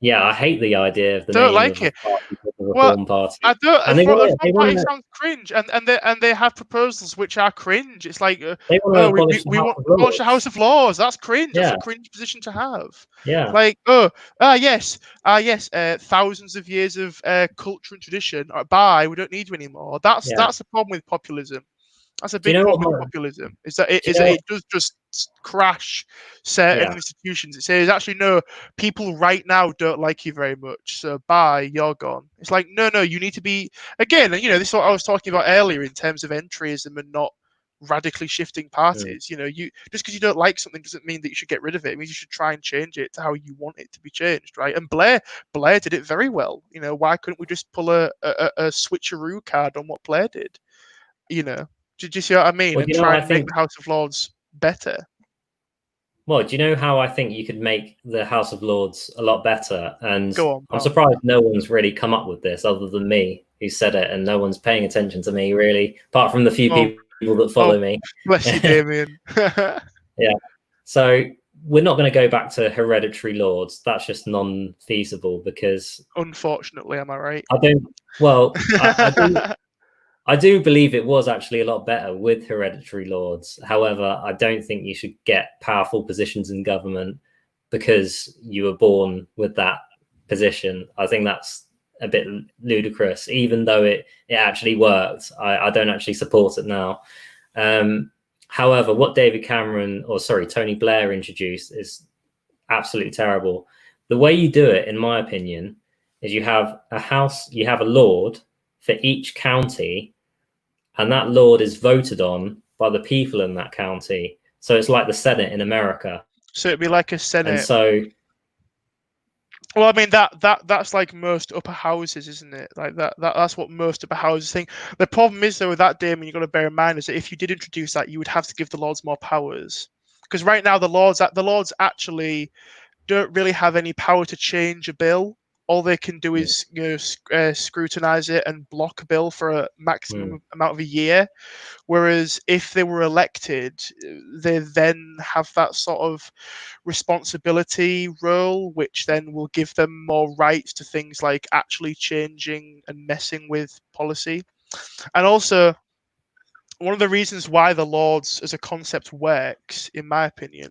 Yeah, I hate the idea of the don't name like of it. the party, the Well, Reform Party, I don't. and The they Reform want Party to sounds cringe, and they have proposals which are cringe. It's like, they want to oh, abolish the we House want of to abolish the House Lords. of Lords. That's cringe. That's a Yeah, cringe position to have. yeah, Like, yes, thousands of years of culture and tradition are bye. We don't need you anymore. yeah. That's the problem with populism. That's a Do you big know problem with what? populism. Do you Is that know? it does just crash certain Yeah. institutions. It says actually no, people right now don't like you very much, so bye, you're gone. It's like no, you need to be again. This is what I was talking about earlier in terms of entryism and not radically shifting Mm. parties. You just because you don't like something doesn't mean that you should get rid of it. It means you should try and change it to how you want it to be changed, right? And Blair did it very well. Why couldn't we just pull a switcheroo card on what Blair did? You know, do you see what I mean? Well, do And you know try what I and make think? the House of Lords better. Well, do you know how I think you could make the House of Lords a lot better? And Go on, I'm pal. surprised no one's really come up with this other than me who said it, and no one's paying attention to me really, apart from the few Oh, people that oh, follow me. bless you, Damien. Yeah. So we're not going to go back to hereditary lords. That's just non-feasible because Unfortunately, am I right? I don't. Well, I do. I do believe it was actually a lot better with hereditary lords. However, I don't think you should get powerful positions in government because you were born with that position. I think that's a bit ludicrous, even though it actually worked. I don't actually support it now. However, what Tony Blair introduced is absolutely terrible. The way you do it, in my opinion, is you have a lord for each county, and that lord is voted on by the people in that county. So it's like the Senate in America. So it'd be like a And Senate. so, Well, I mean that's like most upper houses, isn't it? Like that's what most upper houses think. The problem is though with that, Damon, you've got to bear in mind is that if you did introduce that, you would have to give the lords more powers. Because right now the lords actually don't really have any power to change a bill. All they can do is scrutinize it and block a bill for a maximum amount of a year. Whereas if they were elected, they then have that sort of responsibility role, which then will give them more rights to things like actually changing and messing with policy. And also, one of the reasons why the Lords as a concept works, in my opinion,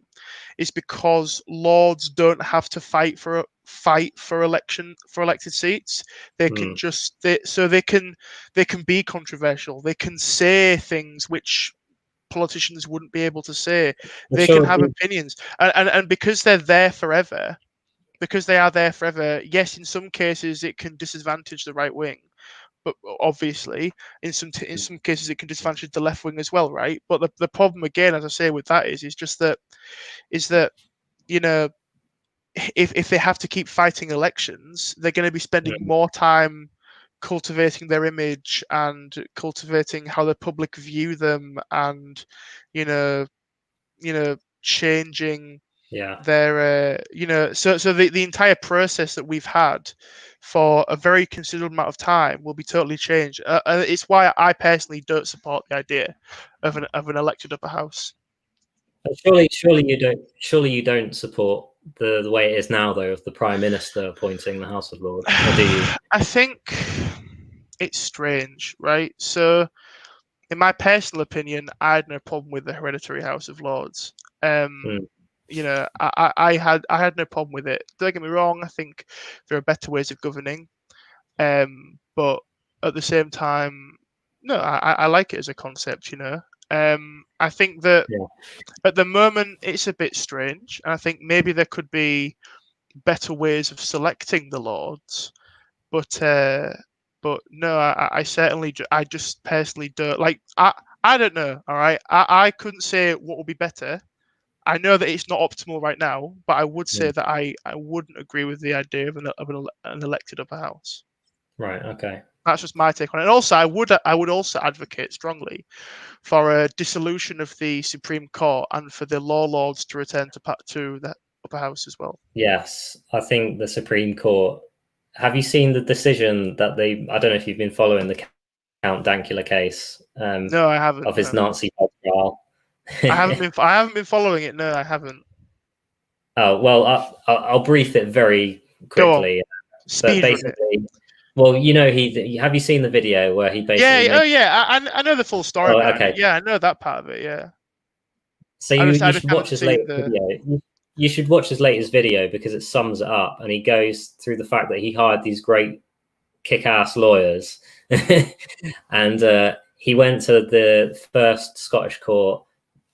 is because Lords don't have to fight for elected seats. They can just they can be controversial. They can say things which politicians wouldn't be able to say. They can have opinions, and because they're there forever, because they are there forever. Yes, in some cases it can disadvantage the right wing, but obviously in some cases it can disadvantage the left wing as well, right? But the problem again, as I say, with that is just that you know if they have to keep fighting elections, they're going to be spending more time cultivating their image and cultivating how the public view them, and you know changing yeah, their so the entire process that we've had for a very considerable amount of time will be totally changed. It's why I personally don't support the idea of an elected upper house. surely you don't support the way it is now, though, of the Prime Minister appointing the House of Lords, or do you? I think it's strange, right? So, in my personal opinion, I had no problem with the hereditary House of Lords. Mm, I had no problem with it. Don't get me wrong. I think there are better ways of governing. But at the same time, no, I like it as a concept. I think that yeah, at the moment it's a bit strange, and I think maybe there could be better ways of selecting the lords. But no, I certainly I just personally don't like. I don't know. All right, I couldn't say what would be better. I know that it's not optimal right now, but I would say mm, that I wouldn't agree with the idea of an elected upper house. right, okay. That's just my take on it. And also, I would also advocate strongly for a dissolution of the Supreme Court and for the law lords to return to the upper house as well. Yes, I think the Supreme Court. Have you seen the decision that they? I don't know if you've been following the Count Dankula case No, I haven't. of his No, Nazi trial. I haven't been following it. No, I haven't. Oh well, I'll brief it very Go on, quickly. But speed run it. basically, Well, you know, have you seen the video where he basically Yeah. Oh, makes? yeah. I know the full story Oh, behind it. okay. Yeah, I know that part of it. Yeah. So I you just should watch haven't his seen latest the. video. You should watch his latest video because it sums it up, and he goes through the fact that he hired these great kick-ass lawyers, and he went to the first Scottish court,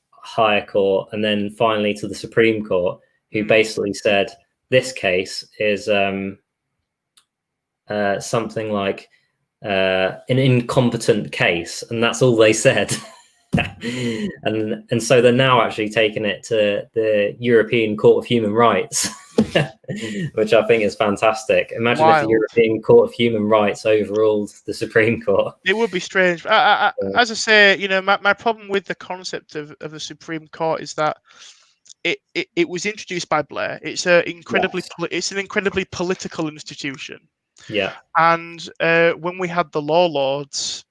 higher court, and then finally to the Supreme Court, who basically said this case is something like an incompetent case, and that's all they said. and so they're now actually taking it to the European Court of Human Rights, which I think is fantastic. Imagine if the Wild. European Court of Human Rights overruled the Supreme Court. It would be strange. As I say, you know, my problem with the concept of the Supreme Court is that it was introduced by Blair. It's an incredibly political institution. Yeah. And when we had the law lords,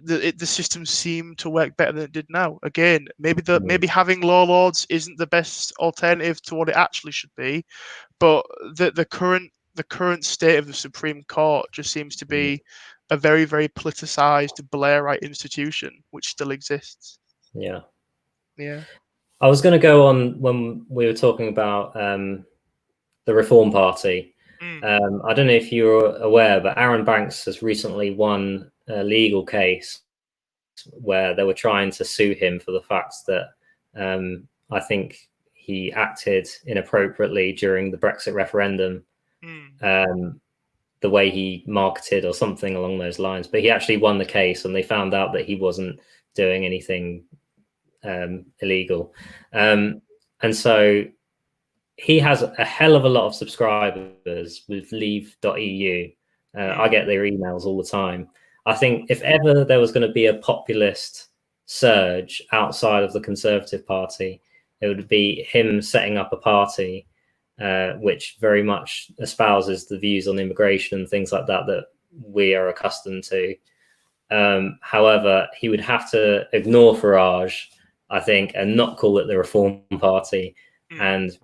the system seemed to work better than it did now. Again, maybe having law lords isn't the best alternative to what it actually should be, but the current state of the Supreme Court just seems to be a very, very politicized Blairite institution, which still exists. Yeah. Yeah. I was going to go on when we were talking about the Reform Party. I don't know if you're aware, but Aaron Banks has recently won a legal case where they were trying to sue him for the fact that I think he acted inappropriately during the Brexit referendum, the way he marketed or something along those lines. But he actually won the case, and they found out that he wasn't doing anything illegal. And so he has a hell of a lot of subscribers with leave.eu. I get their emails all the time. I think if ever there was going to be a populist surge outside of the Conservative Party, it would be him setting up a party which very much espouses the views on immigration and things like that that we are accustomed to. However, he would have to ignore Farage, I think, and not call it the Reform Party, and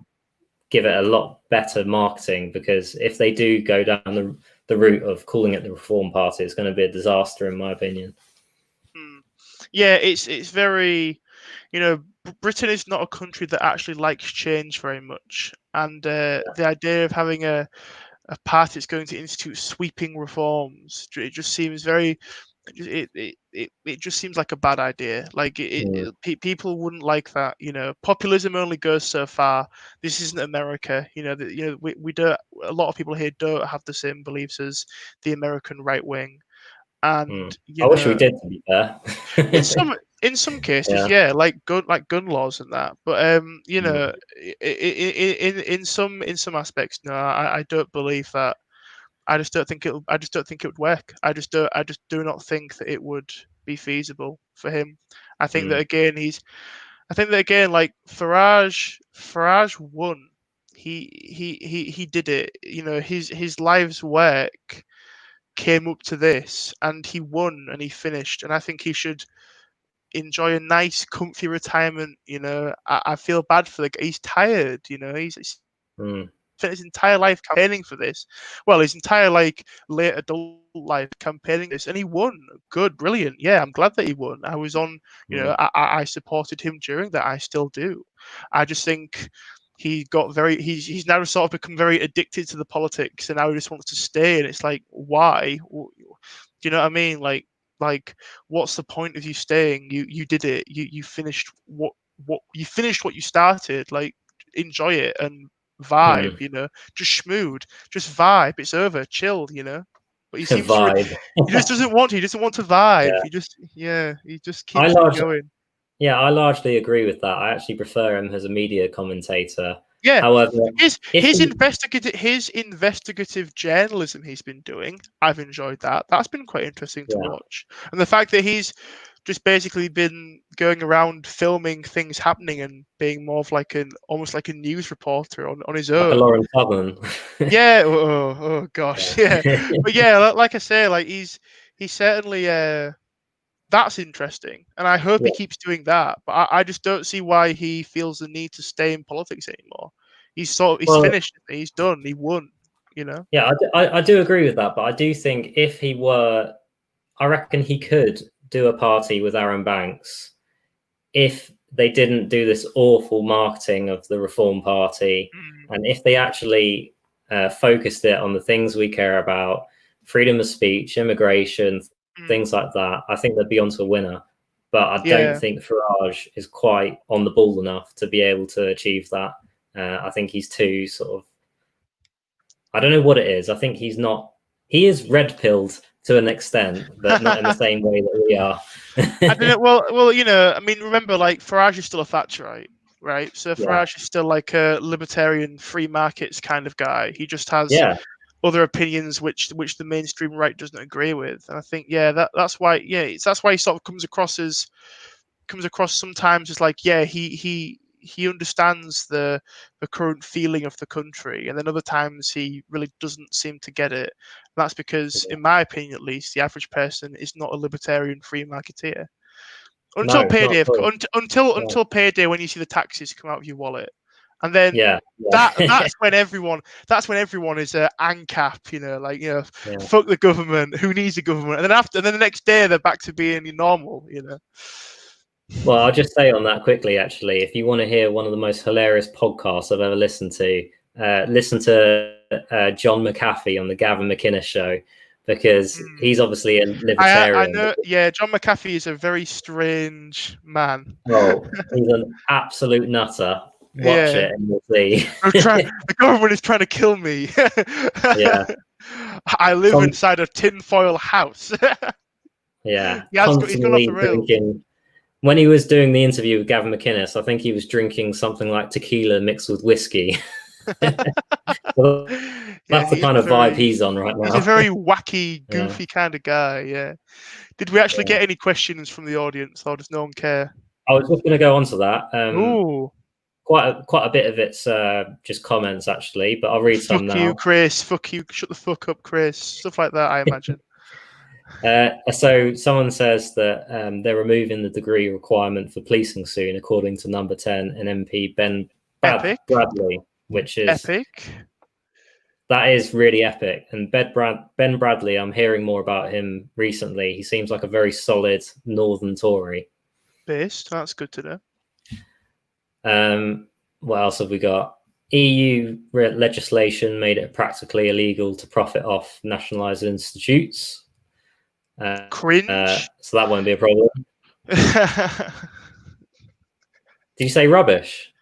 give it a lot better marketing, because if they do go down the route of calling it the Reform Party, it's going to be a disaster, in my opinion. Yeah, it's very, you know, Britain is not a country that actually likes change very much, and the idea of having a party that's going to institute sweeping reforms, it just seems very. It just seems like a bad idea. Like people wouldn't like that. You know, populism only goes so far. This isn't America. You know, we don't. A lot of people here don't have the same beliefs as the American right wing. And I wish we did, to be fair. in some cases, yeah, like gun laws and that. But you know, in some aspects, no, I don't believe that. I just don't think it would work. I just do not think that it would be feasible for him. I think that again, like Farage won. He did it. You know, his life's work came up to this, and he won and he finished. And I think he should enjoy a nice, comfy retirement. You know, I feel bad for the guy. He's tired. You know, he's spent his entire life campaigning for this. Well, his entire late adult life campaigning this, and he won. Good, brilliant. Yeah, I'm glad that he won. I was on. You know, I supported him during that. I still do. I just think he got very. He's now sort of become very addicted to the politics, and now he just wants to stay. And it's like, why? Do you know what I mean? Like, what's the point of you staying? You did it. You finished what you finished what you started. Like, enjoy it and vibe, you know, just schmood, just vibe. It's over, chill, you know. But he seems vibe. He just doesn't want to. He doesn't want to vibe. He just keeps on going. Yeah, I largely agree with that. I actually prefer him as a media commentator. Yeah, however, his investigative journalism he's been doing, I've enjoyed that. That's been quite interesting to watch, and the fact that he's just basically been going around filming things happening and being more of almost like a news reporter on his own. Like a Lauren Southern. Yeah. Oh gosh. Yeah. But yeah, like I say, like he's certainly that's interesting, and I hope he keeps doing that. But I just don't see why he feels the need to stay in politics anymore. He's finished. He's done. He won. You know. Yeah, I do agree with that, but I do think if he were, I reckon he could do a party with Aaron Banks if they didn't do this awful marketing of the Reform Party, Mm, and if they actually focused it on the things we care about, freedom of speech, immigration, mm, things like that, I think they'd be onto a winner. But I don't yeah. think Farage is quite on the ball enough to be able to achieve that. I think he's too sort of, I don't know what it is. I think he's not, he is red pilled to an extent, but not in the same way that we are. I don't know. Well, you know, I mean, remember, like Farage is still a Thatcherite, right? So Yeah, Farage is still like a libertarian, free markets kind of guy. He just has yeah, other opinions which the mainstream right doesn't agree with. And I think, yeah, that's why, that's why he sort of comes across sometimes as like, yeah, he understands the current feeling of the country, and then other times he really doesn't seem to get it. And that's because, in my opinion at least, the average person is not a libertarian free marketeer until no, not payday. at all. Yeah, Until payday, when you see the taxes come out of your wallet, and then yeah, that yeah. that's when everyone is ANCAP, you know, like, you know, Yeah. fuck the government, who needs the government, and then the next day they're back to being normal, you know. Well, I'll just say on that quickly, actually, if you want to hear one of the most hilarious podcasts I've ever listened to, listen to John McAfee on the Gavin McInnes show, because Mm. he's obviously a I libertarian. know, yeah, John McAfee is a very strange man. Oh, he's an absolute nutter. Watch Yeah, it and you'll see. the government is trying to kill me. Yeah, I live Con- inside a tinfoil house. yeah, He's gone off the constantly rails. drinking. When he was doing the interview with Gavin McInnes, I think he was drinking something like tequila mixed with whiskey. Well, Yeah, that's the kind of vibe he's on right he's a now. very wacky, Yeah, goofy kind of guy. Yeah. Did we actually yeah. get any questions from the audience, or does no one care? I was just going to go on to that. Ooh, Quite a bit of it's just comments actually, but I'll read some fuck you, now. Chris. Fuck you. Shut the fuck up, Chris. Stuff like that, I imagine. So someone says that they're removing the degree requirement for policing soon, according to Number 10 and MP Epic. Bradley, which is Epic. that is really epic. And Ben Bradley, I'm hearing more about him recently. He seems like a very solid Northern Tory. Based. That's good to know. What else have we got? EU legislation made it practically illegal to profit off nationalised institutes. Cringe. So that won't be a problem. Did you say rubbish?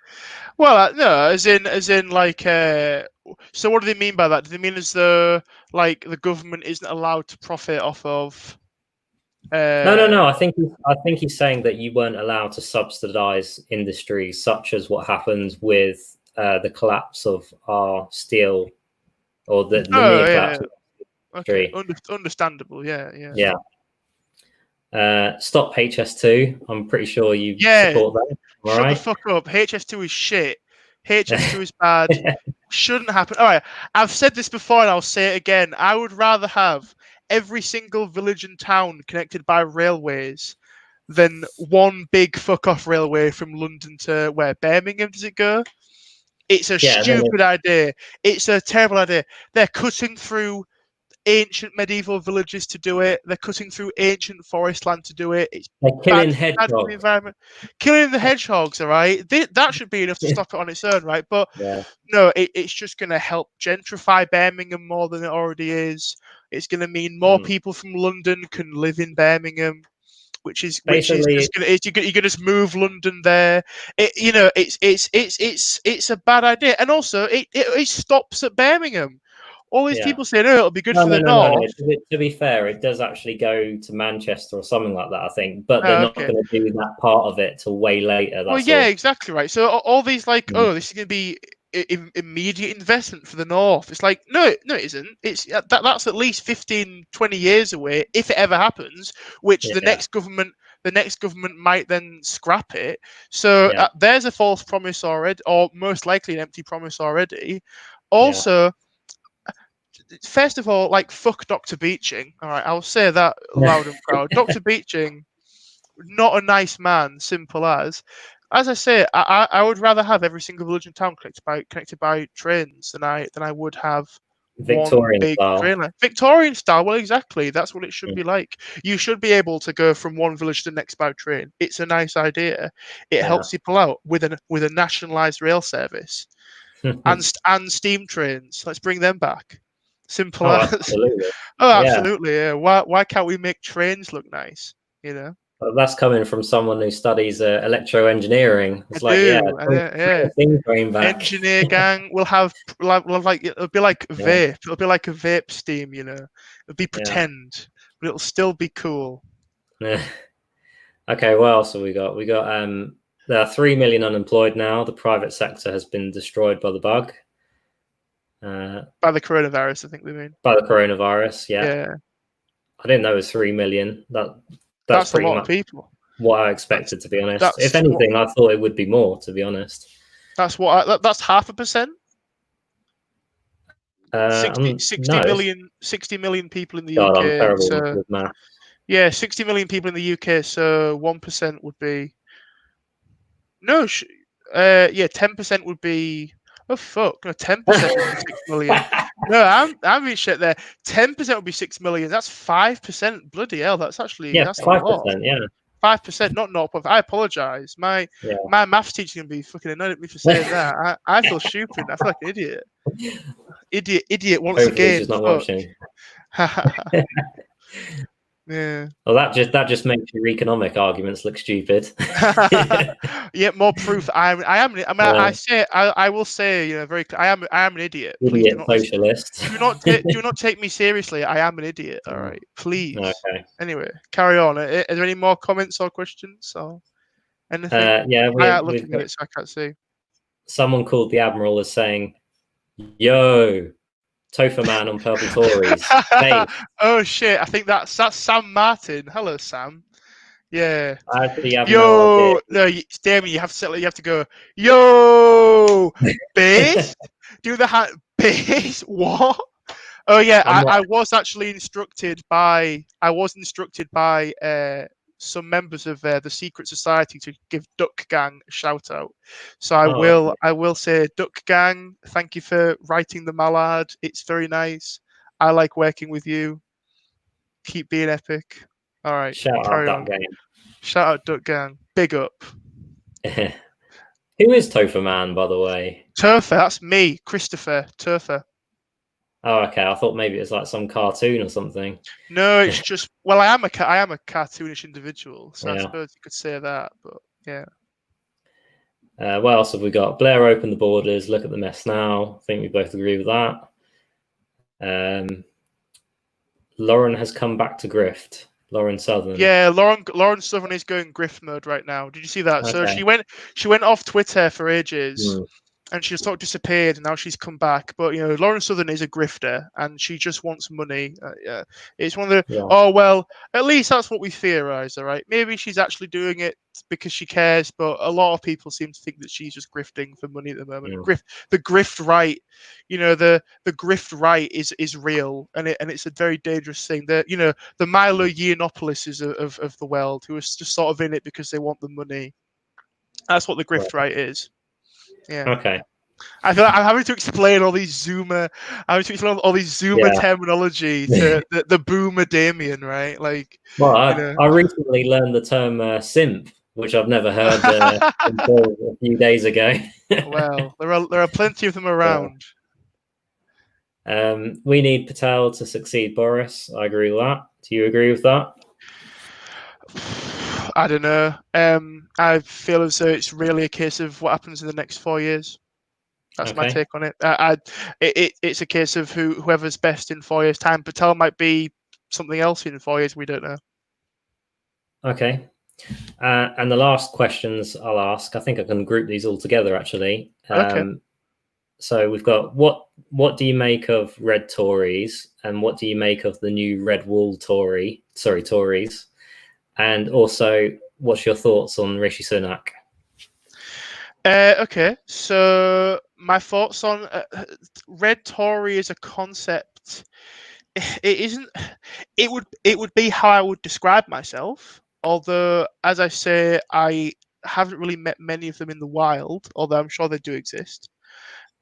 Well, no, as in, like, so what do they mean by that? Do they mean as though, like, the government isn't allowed to profit off of? No. I think he's saying that you weren't allowed to subsidise industries, such as what happened with the collapse of our steel, or the Oh, near yeah, collapse of the okay, industry. understandable. Yeah, yeah, Yeah. Stop HS2. I'm pretty sure you yeah. support that. All Shut the right. fuck up. HS2 is shit. HS2 is bad. Shouldn't happen. All right, I've said this before and I'll say it again. I would rather have every single village and town connected by railways than one big fuck off railway from London to where? Birmingham, does it go? It's a Yeah. And then stupid idea. It's a terrible idea. They're cutting through ancient medieval villages to do it. They're cutting through ancient forest land to do it. It's they're bad, killing bad for the hedgehogs. environment. Killing the hedgehogs, all right? That should be enough to stop it on its own, right? But Yeah. no, it's just going to help gentrify Birmingham more than it already is. It's going to mean more people from London can live in Birmingham, which is Basically, just going to, you can just move London there. It's a bad idea, and also it stops at Birmingham. All these yeah. people saying, "Oh, it'll be good No, for no, the no, no, no. north." To be fair, it does actually go to Manchester or something like that, I think. But they're Oh, not okay. going to do that part of it till way later. Well, That's yeah, all. exactly right. So all these like, Mm. oh, this is going to be immediate investment for the north. It's like, no, it isn't. It's that's at least 15, 20 years away if it ever happens. Which Yeah, the next government might then scrap it. So yeah, there's a false promise already, or most likely an empty promise already. yeah. Also, first of all, like, fuck Dr. Beeching. All right, I'll say that loud and proud. Dr. Beeching, not a nice man, simple as. As I say, I would rather have every single village and town connected by trains than I would have one Victorian big style. train line. Victorian style, well, exactly. That's what it should be like. You should be able to go from one village to the next by train. It's a nice idea. It Yeah. helps people out with a nationalised rail service and steam trains. Let's bring them back. Simple Oh, as. absolutely. Oh, Yeah. absolutely. Yeah. Why can't we make trains look nice? You know. Well, that's coming from someone who studies electro engineering. I It's like, yeah, do. bring Yeah. the steam train back. Engineer gang will have like it'll be like Yeah. vape. It'll be like a vape steam, It'll be Yeah. pretend, but it'll still be cool. Yeah. Okay, what else have we got? There are 3 million unemployed now. The private sector has been destroyed by the bug. By the coronavirus, I think they mean. By the coronavirus, yeah. Yeah. I didn't know it was 3 million. That's That's a pretty lot of much people. what I That's expected, to be honest. If that's what anything, I thought it would be more, to be honest. that's what that's 0.5%. 60, 60 No, million 60 million people in the God, I'm UK. terrible So with math. yeah, 60 million people in the UK. So 1% would be no. Yeah, 10% would be. Oh fuck! No, 10% would be 6 million. No, I'm being shit there. 10% would be 6 million. That's 5%. Bloody hell! That's a 5%, lot. yeah. 5%, not 0.5. I apologise. My Yeah. maths teacher can be fucking annoyed at me for saying that. I feel stupid. I feel like an idiot. Idiot once Hopefully again. she's not Fuck. watching. Yeah. Well, that just makes your economic arguments look stupid. Yeah, more proof. I am. I mean, I will say, I am an idiot. Please do Idiot not socialist. do not take me seriously. I am an idiot. All right, please. Okay. Anyway, carry on. Are there any more comments or questions or anything? Yeah, I am we've looking at got it, so I can't see. someone called the Admiral as saying, "Yo, Topher man on purple Tories." Hey, Oh shit! I think that's Sam Martin. Hello, Sam. Yeah. I actually have no idea. Yo, no, Damien, you have to go. Yo, bass. Do the hat, bass. What? Oh yeah, I'm not. I was actually instructed by some members of the secret society to give Duck Gang a shout out. So Oh, okay. I will say Duck Gang, thank you for writing the Mallard. It's very nice. I like working with you. Keep being epic. All right, Shout out carry that on. game. Shout out Duck Gang. Big up. Who is Topher man, by the way? Turfer, that's me, Christopher Turfer. Oh, okay. I thought maybe it's like some cartoon or something. No, it's just I am a cartoonish individual, so I Yeah. suppose you could say that. But yeah. What else have we got? Blair opened the borders. Look at the mess now. I think we both agree with that. Lauren has come back to grift. Lauren Southern. Yeah, Lauren Southern is going grift mode right now. Did you see that? So Okay. she went off Twitter for ages. Mm. And she sort of disappeared, and now she's come back. But Lauren Southern is a grifter, and she just wants money. Yeah, it's one of the. Yeah. Oh well, at least that's what we theorize, all right? Maybe she's actually doing it because she cares, but a lot of people seem to think that she's just grifting for money at the moment. Mm. The grift right, the grift right is real, and it's a very dangerous thing. The Milo Yiannopoulos of the world who are just sort of in it because they want the money. That's what the grift right is. Yeah. Okay. I feel like I'm having to explain all these Zoomer, terminology to the boomer Damien, right? Like, Well, I recently learned the term simp, which I've never heard until a few days ago. Well, there are plenty of them around. We need Patel to succeed Boris. I agree with that. Do you agree with that? I don't know. I feel as though it's really a case of what happens in the next 4 years. That's my take on it. It's a case of whoever's best in 4 years' time. Patel might be something else in 4 years. We don't know. Okay. And the last questions I'll ask, I think I can group these all together, actually. Okay. So we've got what do you make of red Tories, and what do you make of the new red wall Tories? And also, what's your thoughts on Rishi Sunak? Okay, so my thoughts on red Tory as a concept. It isn't. It would be how I would describe myself. Although, as I say, I haven't really met many of them in the wild. Although I'm sure they do exist.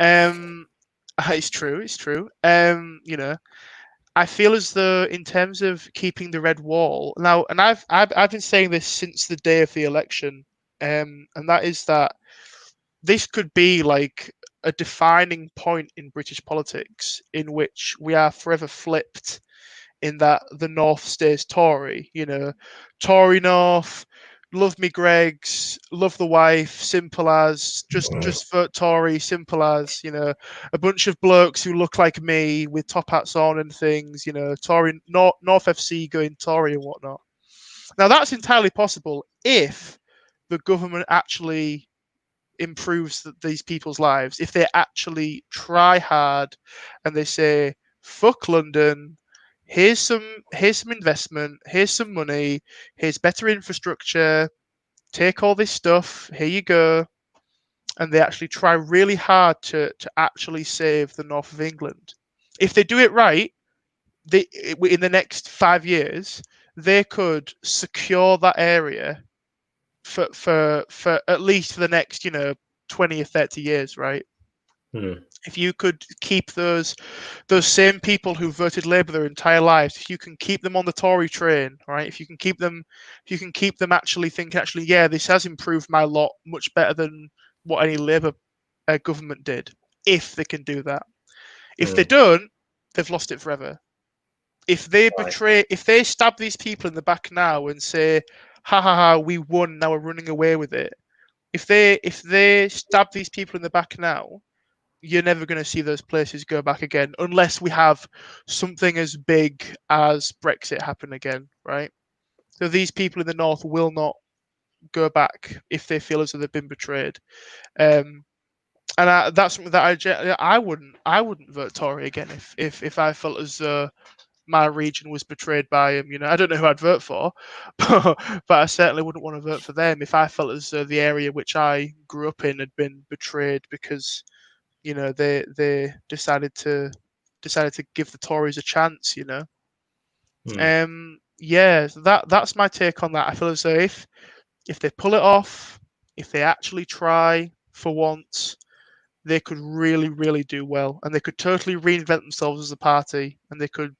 I It's true. It's true. I feel as though in terms of keeping the red wall now, and I've been saying this since the day of the election, and that is that this could be like a defining point in British politics in which we are forever flipped in that the North stays Tory, Tory North, love me Greggs, love the wife, simple as, just vote Tory, simple as, a bunch of blokes who look like me with top hats on and things, Tory, North FC going Tory and whatnot. Now that's entirely possible if the government actually improves these people's lives, if they actually try hard and they say, fuck London, here's some investment, here's some money, here's better infrastructure, take all this stuff, here you go. And they actually try really hard to actually save the north of England. If they do it right, in the next 5 years, they could secure that area for at least for the next 20 or 30 years, right? Hmm. If you could keep those same people who voted Labour their entire lives, if you can keep them on the Tory train, right? If you can keep them actually thinking, actually, yeah, this has improved my lot much better than what any Labour government did. If they can do that, if they Hmm. don't, they've lost it forever. Right. If they stab these people in the back now and say, "Ha ha ha, we won, now we're running away with it," if they stab these people in the back now, you're never going to see those places go back again unless we have something as big as Brexit happen again, right? So these people in the north will not go back if they feel as though they've been betrayed. And that's something that I wouldn't vote Tory again if I felt as though my region was betrayed by him. I don't know who I'd vote for, but I certainly wouldn't want to vote for them if I felt as though the area which I grew up in had been betrayed because they decided to give the Tories a chance. Hmm. Yeah, so that's my take on that. I feel as though if they pull it off, if they actually try for once, they could really, really do well, and they could totally reinvent themselves as a party, and they could,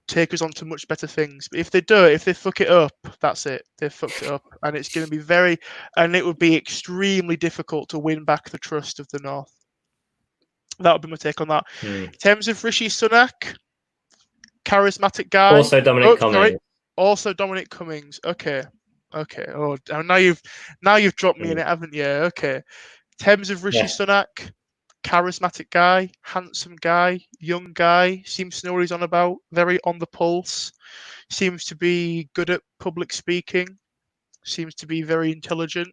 take us on to much better things. But if they do it, if they fuck it up, that's it. They've fucked it up, and it's going to be and it would be extremely difficult to win back the trust of the North. That would be my take on that. Hmm. In terms of Rishi Sunak, charismatic guy. Also, Dominic Oh, sorry. Cummings. Also Dominic Cummings. Okay. Okay. Oh, now you've dropped me in Hmm. it, haven't you? Okay. In terms of Rishi Yeah. Sunak, charismatic guy, handsome guy, young guy, seems to know what he's on about, very on the pulse, seems to be good at public speaking, seems to be very intelligent,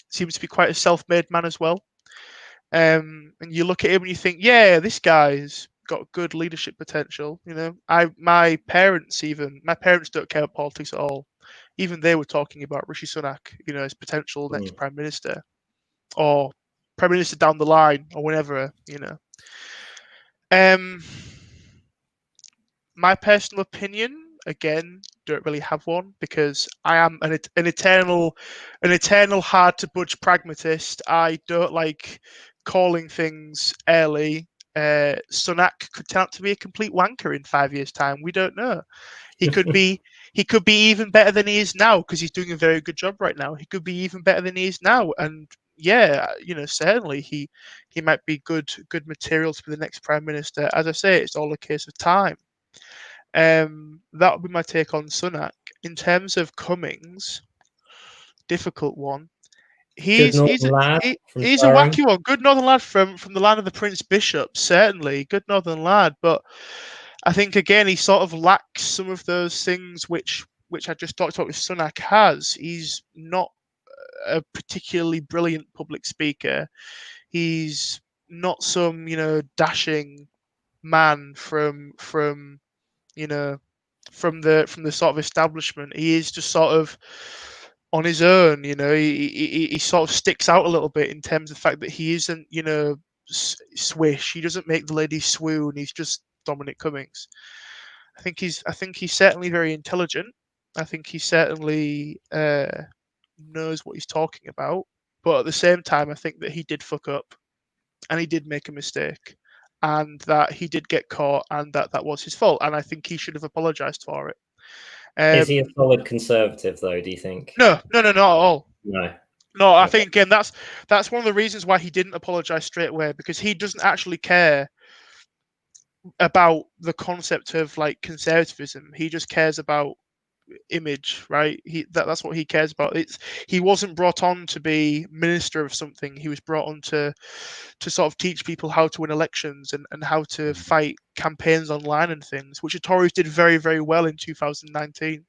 seems to be quite a self-made man as well. And you look at him and you think, yeah, this guy's got good leadership potential. My parents don't care about politics at all. Even they were talking about Rishi Sunak, as potential Hmm. next prime minister or prime minister down the line or whenever. Um, my personal opinion, again, don't really have one because I am an eternal hard to budge pragmatist. I don't like calling things early. Sunak could turn out to be a complete wanker in 5 years' time. We don't know. He could be he could be even better than he is now because he's doing a very good job right now. He could be even better than he is now, and yeah, certainly he might be good material to be the next prime minister. As I say, it's all a case of time. That would be my take on Sunak. In terms of Cummings, difficult one. Good He's he's Northern a, lad he, from he's a Durham. wacky one. Good Northern lad from the land of the Prince Bishop, certainly. Good Northern lad, but I think again he sort of lacks some of those things which I just talked about with Sunak has. He's not a particularly brilliant public speaker. He's not some dashing man you know from the sort of establishment. He is just sort of on his own. He sort of sticks out a little bit in terms of the fact that he isn't swish. He doesn't make the ladies swoon. He's just Dominic Cummings. I think he's certainly very intelligent. I think he certainly knows what he's talking about. But at the same time, I think that he did fuck up and he did make a mistake and that he did get caught and that was his fault. And I think he should have apologised for it. Is he a solid conservative, though, do you think? No, not at all. No. No, I Okay. think again that's one of the reasons why he didn't apologise straight away, because he doesn't actually care about the concept of like conservatism. He just cares about image, right? That's what he cares about. He wasn't brought on to be minister of something. He was brought on to sort of teach people how to win elections and how to fight campaigns online and things, which the Tories did very, very well in 2019.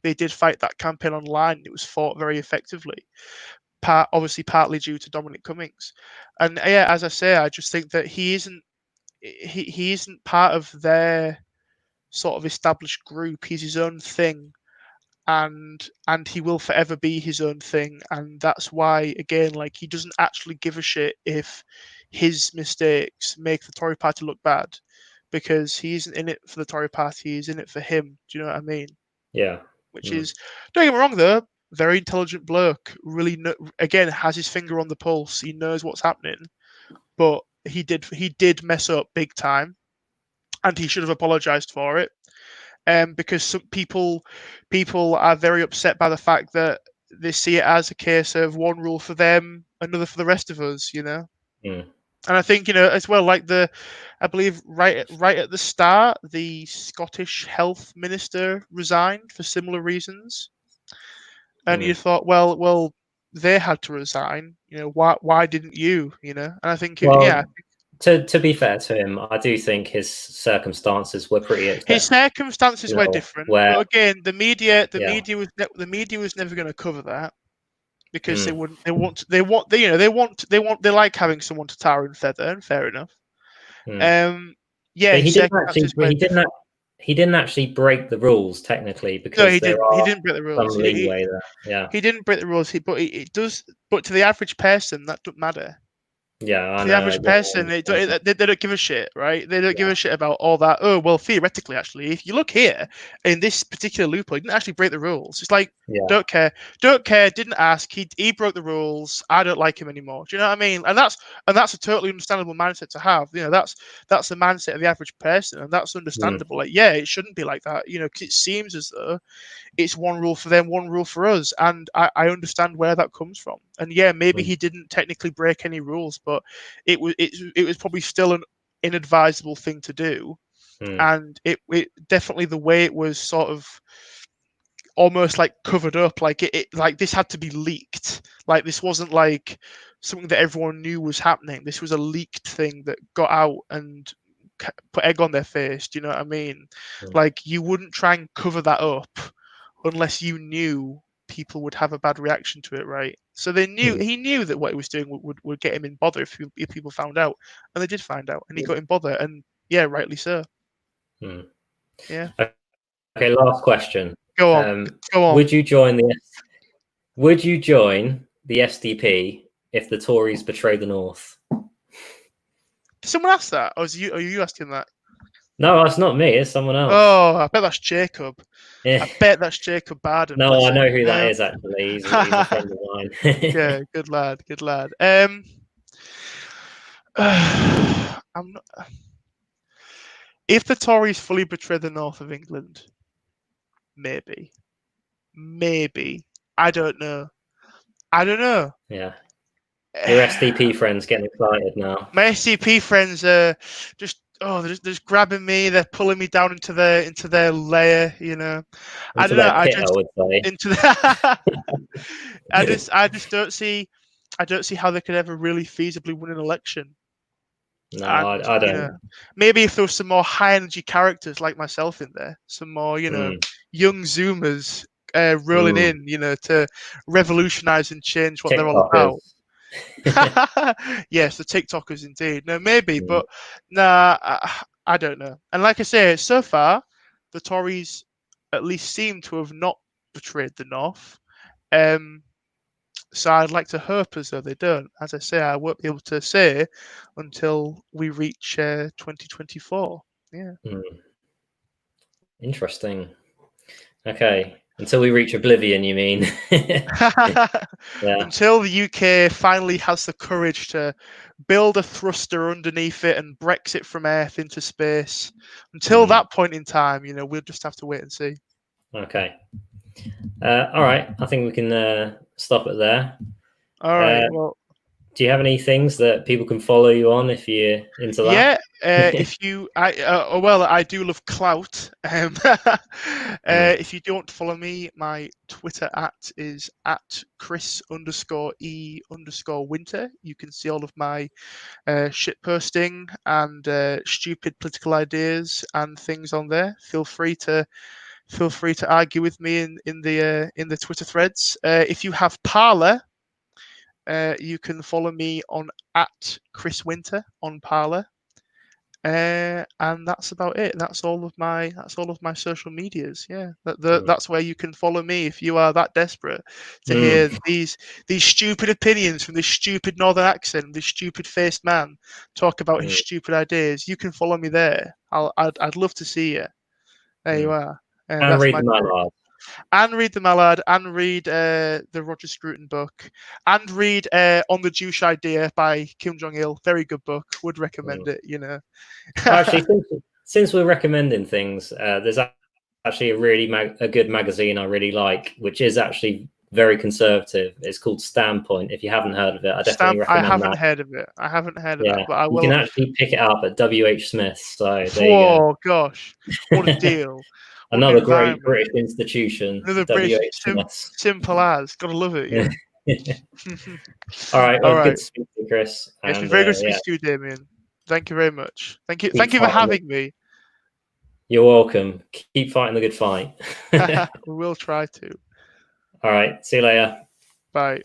They did fight that campaign online. It was fought very effectively. Obviously partly due to Dominic Cummings. And yeah, as I say, I just think that he isn't part of their sort of established group. He's his own thing, and he will forever be his own thing. And that's why, again, like, he doesn't actually give a shit if his mistakes make the Tory party look bad, because he isn't in it for the Tory party, he's in it for him. Do you know what I mean? Yeah. Which is, don't get me wrong though, very intelligent bloke, really again has his finger on the pulse, he knows what's happening, but he did mess up big time, and he should have apologized for it. Because some people are very upset by the fact that they see it as a case of one rule for them, another for the rest of us, you know. And I think, you know, as well, like I believe right at the start, the Scottish health minister resigned for similar reasons, and you thought, well, they had to resign. You know, why didn't you? You know, and I think, yeah. To be fair to him, I do think his circumstances were pretty exceptional. His circumstances were different, but again, the media was never going to cover that, because they like having someone to tar and feather, and fair enough. Yeah, but he didn't actually break the rules technically, because no, he didn't break the rules. Some leeway there. Yeah, he didn't break the rules. But it does. But to the average person, that doesn't matter. Yeah, to the average person, they don't give a shit, right? They don't give a shit about all that. Oh, well, theoretically, actually, if you look here in this particular loophole, he didn't actually break the rules. It's like, don't care, didn't ask. He broke the rules. I don't like him anymore. Do you know what I mean? And that's a totally understandable mindset to have. You know, that's the mindset of the average person, and that's understandable. Like, yeah, it shouldn't be like that. You know, because it seems as though it's one rule for them, one rule for us, and I understand where that comes from. And yeah, maybe he didn't technically break any rules, but it was probably still an inadvisable thing to do, and it definitely, the way it was sort of almost like covered up, like it like this had to be leaked. Like, this wasn't like something that everyone knew was happening. This was a leaked thing that got out and put egg on their face. Do you know what I mean? Like, you wouldn't try and cover that up unless you knew people would have a bad reaction to it, right? So he knew that what he was doing would get him in bother if people found out, and they did find out, and he got in bother, and yeah, rightly so. Yeah. Okay, last question. Go on. Would you join the SDP if the Tories betray the North? Did someone ask that, or are you asking that? No, that's not me. It's someone else. Oh, I bet that's Jacob. Yeah. I bet that's Jacob Barden. No, I know who that is, actually. He's a friend of mine. Yeah, good lad. I'm not. If the Tories fully betray the north of England, maybe. I don't know. Yeah. Your SDP friends getting excited now. My SDP friends are they're just grabbing me. They're pulling me down into their lair. You know, I don't know. I just don't see. I don't see how they could ever really feasibly win an election. No, and, I don't. You know, maybe if there was some more high energy characters like myself in there, some more, you know, young Zoomers rolling in, you know, to revolutionize and change what they're all about. Yes, the TikTokers indeed. No, maybe, but nah, I don't know. And like I say, so far, the Tories at least seem to have not betrayed the North. So I'd like to hope as though they don't. As I say, I won't be able to say until we reach 2024. Yeah. Interesting. Okay. Until we reach oblivion, you mean? Yeah. Until the UK finally has the courage to build a thruster underneath it and Brexit from Earth into space. Until that point in time, we'll just have to wait and see. Okay. All right. I think we can stop it there. All right. Well, do you have any things that people can follow you on if you're into yeah. that? I do love clout. If you don't follow me, my Twitter is at Chris_E_Winter. You can see all of my shit posting and stupid political ideas and things on there. Feel free to argue with me in the Twitter threads. If you have Parler, you can follow me on at Chris Winter on Parler. And that's about it. That's all of my social medias. Yeah, that's where you can follow me if you are that desperate to hear these stupid opinions from this stupid northern accent, this stupid faced man talk about his stupid ideas. You can follow me there. I'd love to see you. There you are. And that's read my the Mallard. And read the Mallard, and read the Roger Scruton book, and read On the Jewish Idea by Kim Jong-il. Very good book. Would recommend it. Well, actually, since we're recommending things, there's actually a good magazine I really like, which is actually very conservative. It's called Standpoint. If you haven't heard of it, I definitely recommend that. I haven't heard of it, but I will. You can actually pick it up at WH Smith. So there you go. Oh gosh, what a deal! Another great British institution. Another British simple as. Gotta love it, yeah. All right. Well, good to speak to you, Chris. It's been very good to speak to you, Damien. Thank you very much. Thank you for having me. You're welcome. Keep fighting the good fight. We will try to. All right. See you later. Bye.